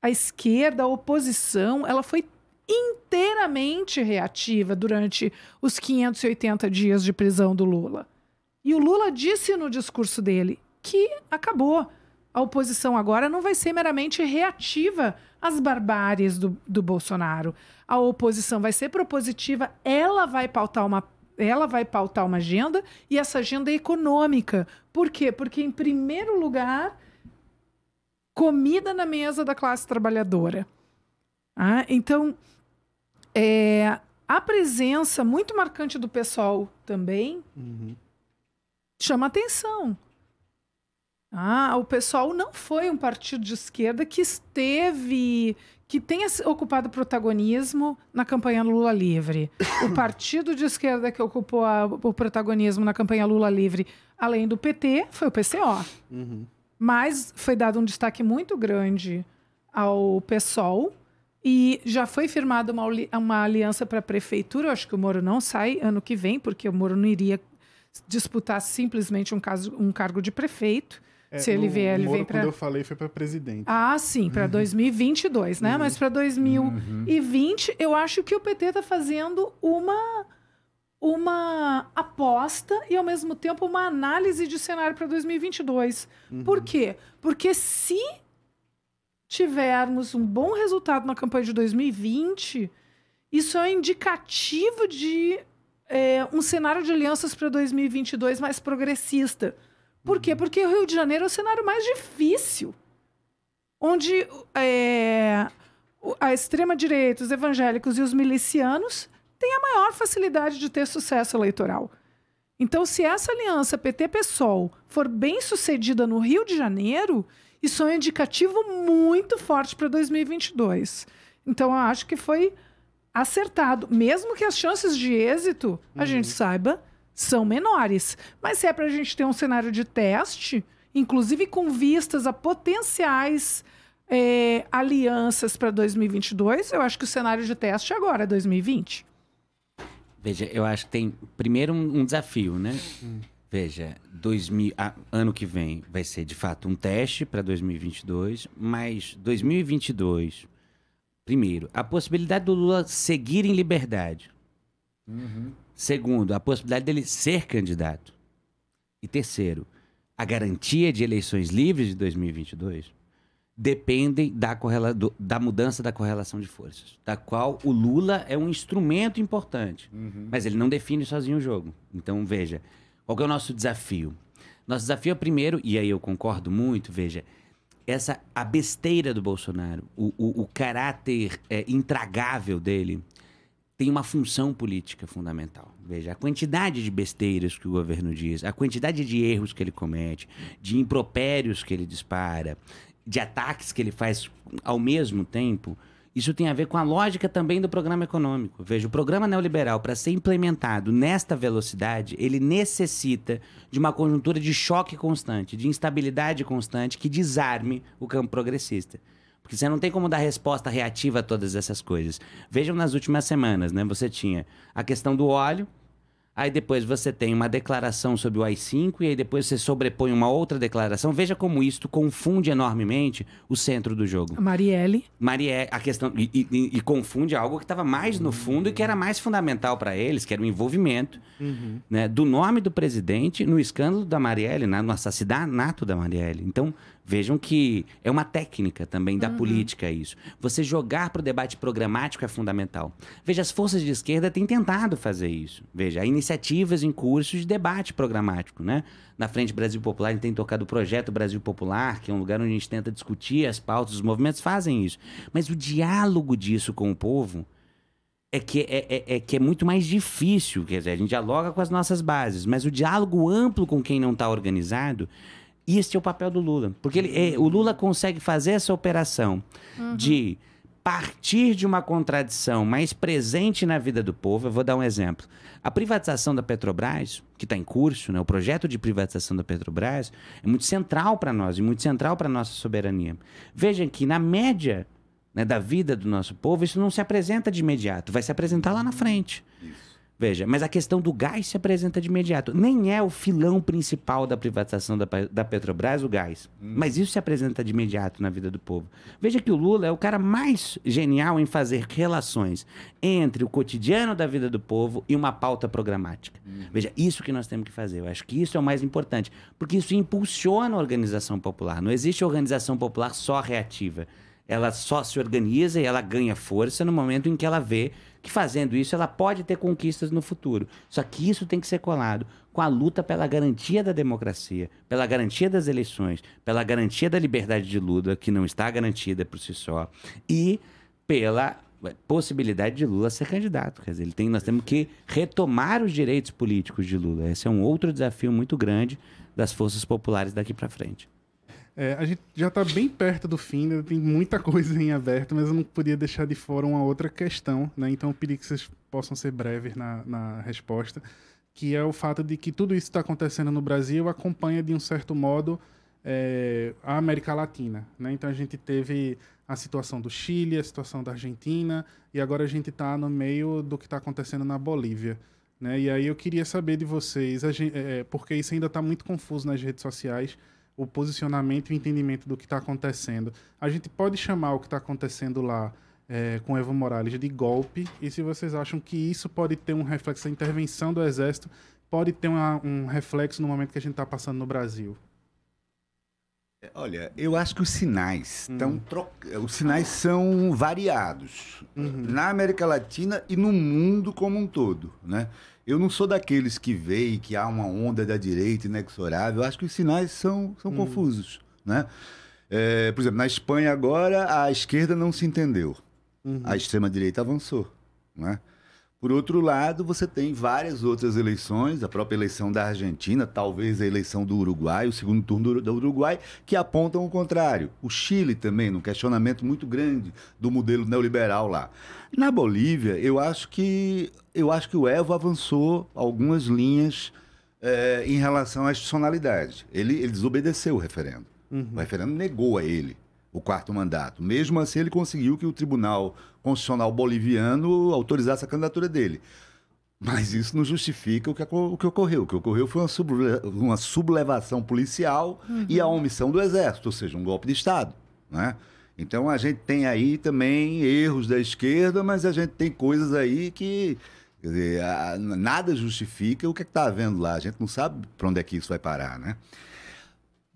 G: A esquerda, a oposição, ela foi inteiramente reativa durante os 580 dias de prisão do Lula. E o Lula disse no discurso dele que acabou. A oposição agora não vai ser meramente reativa às barbáries do Bolsonaro. A oposição vai ser propositiva, ela vai pautar uma agenda, e essa agenda é econômica. Por quê? Porque, em primeiro lugar, comida na mesa da classe trabalhadora. Então, a presença muito marcante do PSOL também chama atenção. O PSOL não foi um partido de esquerda que tenha ocupado protagonismo na campanha Lula Livre. O partido de esquerda que ocupou o protagonismo na campanha Lula Livre, além do PT, foi o PCO. Mas foi dado um destaque muito grande ao PSOL e já foi firmada uma aliança para a prefeitura. Eu acho que o Moro não sai ano que vem, porque o Moro não iria disputar simplesmente um cargo de prefeito. Se ele vier, ele vem para...
F: Quando eu falei, foi para presidente.
G: Sim, para 2022, né? Mas para 2020, eu acho que o PT está fazendo uma aposta e, ao mesmo tempo, uma análise de cenário para 2022. Por quê? Porque se tivermos um bom resultado na campanha de 2020, isso é um indicativo de um cenário de alianças para 2022 mais progressista. Por quê? Porque o Rio de Janeiro é o cenário mais difícil, onde a extrema-direita, os evangélicos e os milicianos têm a maior facilidade de ter sucesso eleitoral. Então, se essa aliança PT-PSOL for bem sucedida no Rio de Janeiro, isso é um indicativo muito forte para 2022. Então, eu acho que foi acertado. Mesmo que as chances de êxito, a gente saiba, são menores. Mas se é para a gente ter um cenário de teste, inclusive com vistas a potenciais alianças para 2022, eu acho que o cenário de teste agora é 2020.
B: Veja, eu acho que tem, primeiro, um desafio, né? Veja, ano que vem vai ser, de fato, um teste para 2022, mas 2022, primeiro, a possibilidade do Lula seguir em liberdade. Segundo, a possibilidade dele ser candidato. E terceiro, a garantia de eleições livres de 2022 dependem da mudança da correlação de forças, da qual o Lula é um instrumento importante, mas ele não define sozinho o jogo. Então, veja, qual que é o nosso desafio? Nosso desafio é primeiro, e aí eu concordo muito, veja, a besteira do Bolsonaro, o caráter intragável dele, tem uma função política fundamental. Veja, a quantidade de besteiras que o governo diz, a quantidade de erros que ele comete, de impropérios que ele dispara, de ataques que ele faz ao mesmo tempo, isso tem a ver com a lógica também do programa econômico. Veja, o programa neoliberal, para ser implementado nesta velocidade, ele necessita de uma conjuntura de choque constante, de instabilidade constante, que desarme o campo progressista. Porque você não tem como dar resposta reativa a todas essas coisas. Vejam nas últimas semanas, né? Você tinha a questão do óleo, aí depois você tem uma declaração sobre o AI-5 e aí depois você sobrepõe uma outra declaração. Veja como isso confunde enormemente o centro do jogo.
G: A Marielle,
B: a questão... E confunde algo que estava mais no fundo e que era mais fundamental para eles, que era o envolvimento né, do nome do presidente no escândalo da Marielle, no assassinato da Marielle. Então, vejam que é uma técnica também da política isso. Você jogar para o debate programático é fundamental. Veja, as forças de esquerda têm tentado fazer isso. Veja, há iniciativas em curso de debate programático, né? Na Frente Brasil Popular, a gente tem tocado o Projeto Brasil Popular, que é um lugar onde a gente tenta discutir as pautas, os movimentos fazem isso. Mas o diálogo disso com o povo é que é muito mais difícil. Quer dizer, a gente dialoga com as nossas bases, mas o diálogo amplo com quem não está organizado, este é o papel do Lula. Porque o Lula consegue fazer essa operação de partir de uma contradição mais presente na vida do povo. Eu vou dar um exemplo. A privatização da Petrobras, que está em curso, né, o projeto de privatização da Petrobras, é muito central para nós e muito central para a nossa soberania. Vejam que, na média, né, da vida do nosso povo, isso não se apresenta de imediato, vai se apresentar lá na frente. Veja, mas a questão do gás se apresenta de imediato. Nem é o filão principal da privatização da Petrobras, o gás. Mas isso se apresenta de imediato na vida do povo. Veja que o Lula é o cara mais genial em fazer relações entre o cotidiano da vida do povo e uma pauta programática. Veja, isso que nós temos que fazer. Eu acho que isso é o mais importante, porque isso impulsiona a organização popular. Não existe organização popular só reativa. Ela só se organiza e ela ganha força no momento em que ela vê que, fazendo isso, ela pode ter conquistas no futuro. Só que isso tem que ser colado com a luta pela garantia da democracia, pela garantia das eleições, pela garantia da liberdade de Lula, que não está garantida por si só, e pela possibilidade de Lula ser candidato. Quer dizer, nós temos que retomar os direitos políticos de Lula. Esse é um outro desafio muito grande das forças populares daqui para frente.
F: A gente já está bem perto do fim, né? Tem muita coisa em aberto, mas eu não podia deixar de fora uma outra questão, né? Então eu pedi que vocês possam ser breves na resposta, que é o fato de que tudo isso está acontecendo no Brasil acompanha, de um certo modo, a América Latina, né? Então a gente teve a situação do Chile, a situação da Argentina, e agora a gente está no meio do que está acontecendo na Bolívia, né? E aí eu queria saber de vocês, porque isso ainda está muito confuso nas redes sociais, o posicionamento e o entendimento do que está acontecendo. A gente pode chamar o que está acontecendo lá com Evo Morales de golpe, e se vocês acham que isso pode ter um reflexo, a intervenção do Exército pode ter um reflexo no momento que a gente está passando no Brasil.
H: Olha, eu acho que os sinais os sinais são variados na América Latina e no mundo como um todo, né? Eu não sou daqueles que veem que há uma onda da direita inexorável. Eu acho que os sinais são confusos, né? Por exemplo, na Espanha agora a esquerda não se entendeu, a extrema-direita avançou, né? Por outro lado, você tem várias outras eleições, a própria eleição da Argentina, talvez a eleição do Uruguai, o segundo turno do Uruguai, que apontam o contrário. O Chile também, num questionamento muito grande do modelo neoliberal lá. Na Bolívia, eu acho que o Evo avançou algumas linhas em relação à institucionalidade. Ele desobedeceu o referendo. O referendo negou a ele o 4º mandato. Mesmo assim, ele conseguiu que o Tribunal Constitucional Boliviano autorizasse a candidatura dele. Mas isso não justifica o que ocorreu. O que ocorreu foi uma sublevação policial e a omissão do Exército, ou seja, um golpe de Estado, né? Então, a gente tem aí também erros da esquerda, mas a gente tem coisas aí que... Quer dizer, nada justifica o que está havendo lá. A gente não sabe para onde é que isso vai parar, né?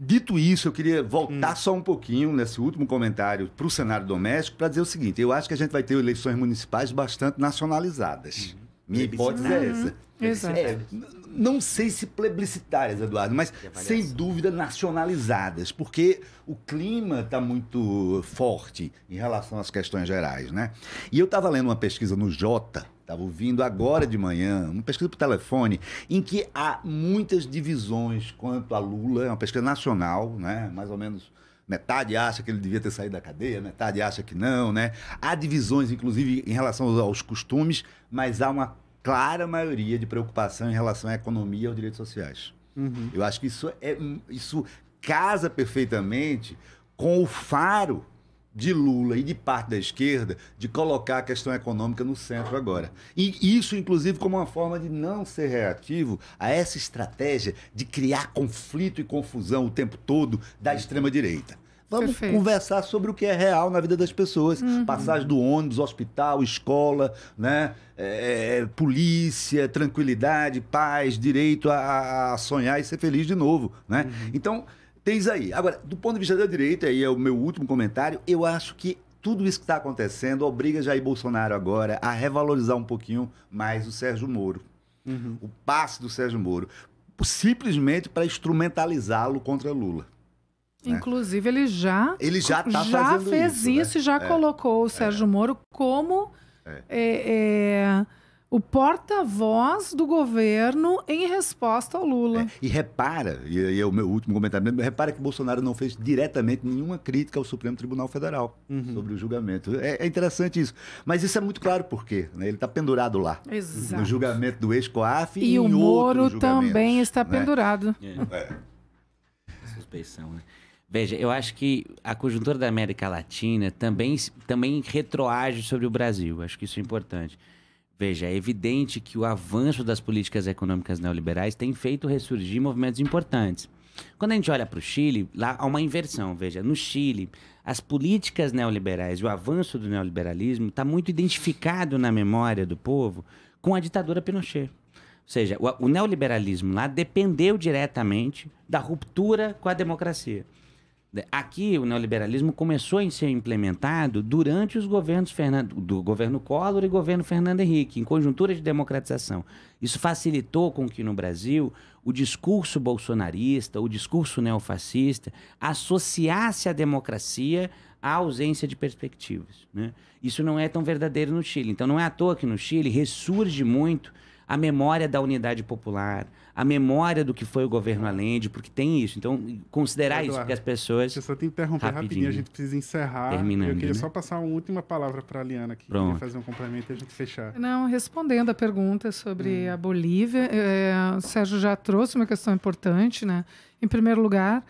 H: Dito isso, eu queria voltar só um pouquinho nesse último comentário para o cenário doméstico para dizer o seguinte: eu acho que a gente vai ter eleições municipais bastante nacionalizadas. Minha hipótese é essa.
G: Exato.
H: Não sei se plebiscitárias, Eduardo, mas sem dúvida nacionalizadas, porque o clima está muito forte em relação às questões gerais, né? E eu estava lendo uma pesquisa no Jota, estava ouvindo agora de manhã, uma pesquisa por telefone, em que há muitas divisões quanto a Lula, é uma pesquisa nacional, né? Mais ou menos metade acha que ele devia ter saído da cadeia, metade acha que não, né? Há divisões, inclusive, em relação aos costumes, mas há uma clara maioria de preocupação em relação à economia e aos direitos sociais. Eu acho que isso casa perfeitamente com o faro de Lula e de parte da esquerda de colocar a questão econômica no centro agora. E isso, inclusive, como uma forma de não ser reativo a essa estratégia de criar conflito e confusão o tempo todo da extrema-direita. Vamos conversar sobre o que é real na vida das pessoas. Passagem do ônibus, hospital, escola, né? Polícia, tranquilidade, paz, direito a sonhar e ser feliz de novo, né? Então, tem isso aí. Agora, do ponto de vista da direita, aí é o meu último comentário, eu acho que tudo isso que está acontecendo obriga Jair Bolsonaro agora a revalorizar um pouquinho mais o Sérgio Moro. O passe do Sérgio Moro. Simplesmente para instrumentalizá-lo contra Lula.
G: Inclusive, ele já fez isso, né? E já colocou o Sérgio Moro como o porta-voz do governo em resposta ao Lula.
H: E repara, e é o meu último comentário, repara que Bolsonaro não fez diretamente nenhuma crítica ao Supremo Tribunal Federal sobre o julgamento. É interessante isso. Mas isso é muito claro por quê, né? Ele está pendurado lá.
G: Exato.
H: No julgamento do ex-COAF
G: e
H: em
G: o Moro também está
H: né?
G: pendurado.
B: Suspeição, né? Veja, eu acho que a conjuntura da América Latina também retroage sobre o Brasil. Acho que isso é importante. Veja, é evidente que o avanço das políticas econômicas neoliberais tem feito ressurgir movimentos importantes. Quando a gente olha para o Chile, lá há uma inversão. Veja, no Chile, as políticas neoliberais e o avanço do neoliberalismo está muito identificado na memória do povo com a ditadura Pinochet. Ou seja, o neoliberalismo lá dependeu diretamente da ruptura com a democracia. Aqui, o neoliberalismo começou a ser implementado durante os governos do governo Collor e governo Fernando Henrique, em conjuntura de democratização. Isso facilitou com que no Brasil o discurso bolsonarista, o discurso neofascista, associasse a democracia à ausência de perspectivas, né? Isso não é tão verdadeiro no Chile. Então não é à toa que no Chile ressurge muito a memória da unidade popular, a memória do que foi o governo Allende, porque tem isso. Então, considerar isso, porque as pessoas...
F: Eu só te interromper rapidinho, a gente precisa encerrar.
B: Terminando,
F: eu queria
B: né?
F: só passar uma última palavra para a Liana aqui, queria fazer um complemento e a gente fechar.
G: Não, respondendo a pergunta sobre a Bolívia, o Sérgio já trouxe uma questão importante, né? Em primeiro lugar,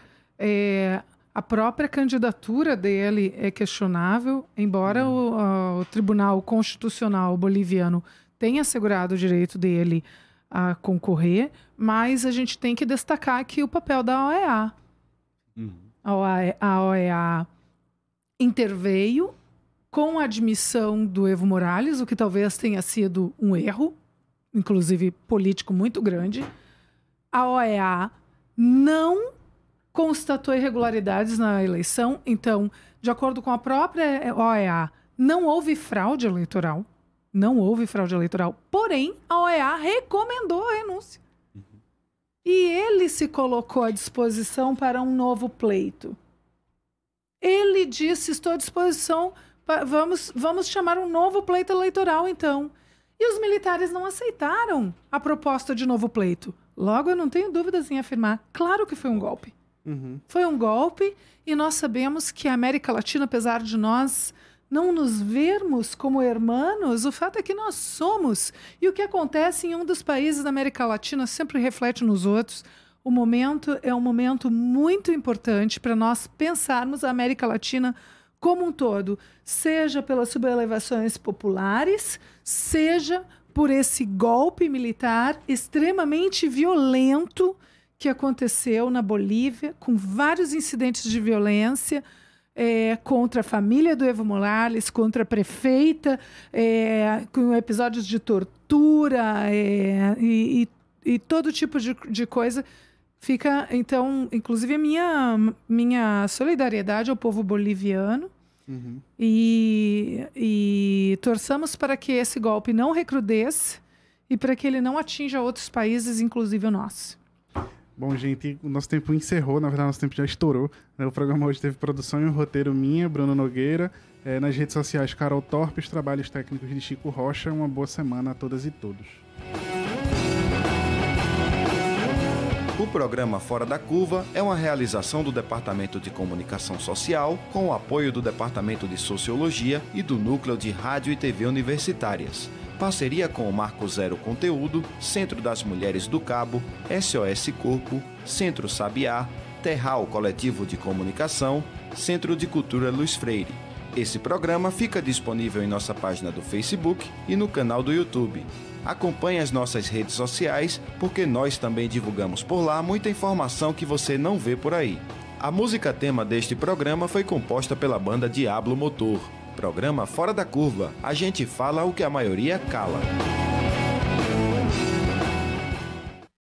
G: a própria candidatura dele é questionável, embora o Tribunal Constitucional boliviano tenha assegurado o direito dele a concorrer, mas a gente tem que destacar aqui o papel da OEA. A OEA interveio com a admissão do Evo Morales, o que talvez tenha sido um erro, inclusive político muito grande. A OEA não constatou irregularidades na eleição, então, de acordo com a própria OEA, não houve fraude eleitoral. Não houve fraude eleitoral. Porém, a OEA recomendou a renúncia. E ele se colocou à disposição para um novo pleito. Ele disse, estou à disposição, vamos chamar um novo pleito eleitoral, então. E os militares não aceitaram a proposta de novo pleito. Logo, eu não tenho dúvidas em afirmar, claro que foi um golpe. Foi um golpe, e nós sabemos que a América Latina, apesar de nós não nos vermos como hermanos, o fato é que nós somos. E o que acontece em um dos países da América Latina sempre reflete nos outros. O momento é um momento muito importante para nós pensarmos a América Latina como um todo, seja pelas sublevações populares, seja por esse golpe militar extremamente violento que aconteceu na Bolívia, com vários incidentes de violência, contra a família do Evo Morales, contra a prefeita, com episódios de tortura e todo tipo de coisa. Fica, então, inclusive, a minha solidariedade ao povo boliviano. E torçamos para que esse golpe não recrudesça e para que ele não atinja outros países, inclusive o nosso.
F: Bom, gente, o nosso tempo encerrou, na verdade, nosso tempo já estourou. O programa hoje teve produção e um roteiro minha, Bruno Nogueira. Nas redes sociais, Carol Torpe, os trabalhos técnicos de Chico Rocha. Uma boa semana a todas e todos.
E: O programa Fora da Curva é uma realização do Departamento de Comunicação Social, com o apoio do Departamento de Sociologia e do Núcleo de Rádio e TV Universitárias. Parceria com o Marco Zero Conteúdo, Centro das Mulheres do Cabo, SOS Corpo, Centro Sabiá, Terral Coletivo de Comunicação, Centro de Cultura Luiz Freire. Esse programa fica disponível em nossa página do Facebook e no canal do YouTube. Acompanhe as nossas redes sociais, porque nós também divulgamos por lá muita informação que você não vê por aí. A música tema deste programa foi composta pela banda Diablo Motor. Programa Fora da Curva. A gente fala o que a maioria cala.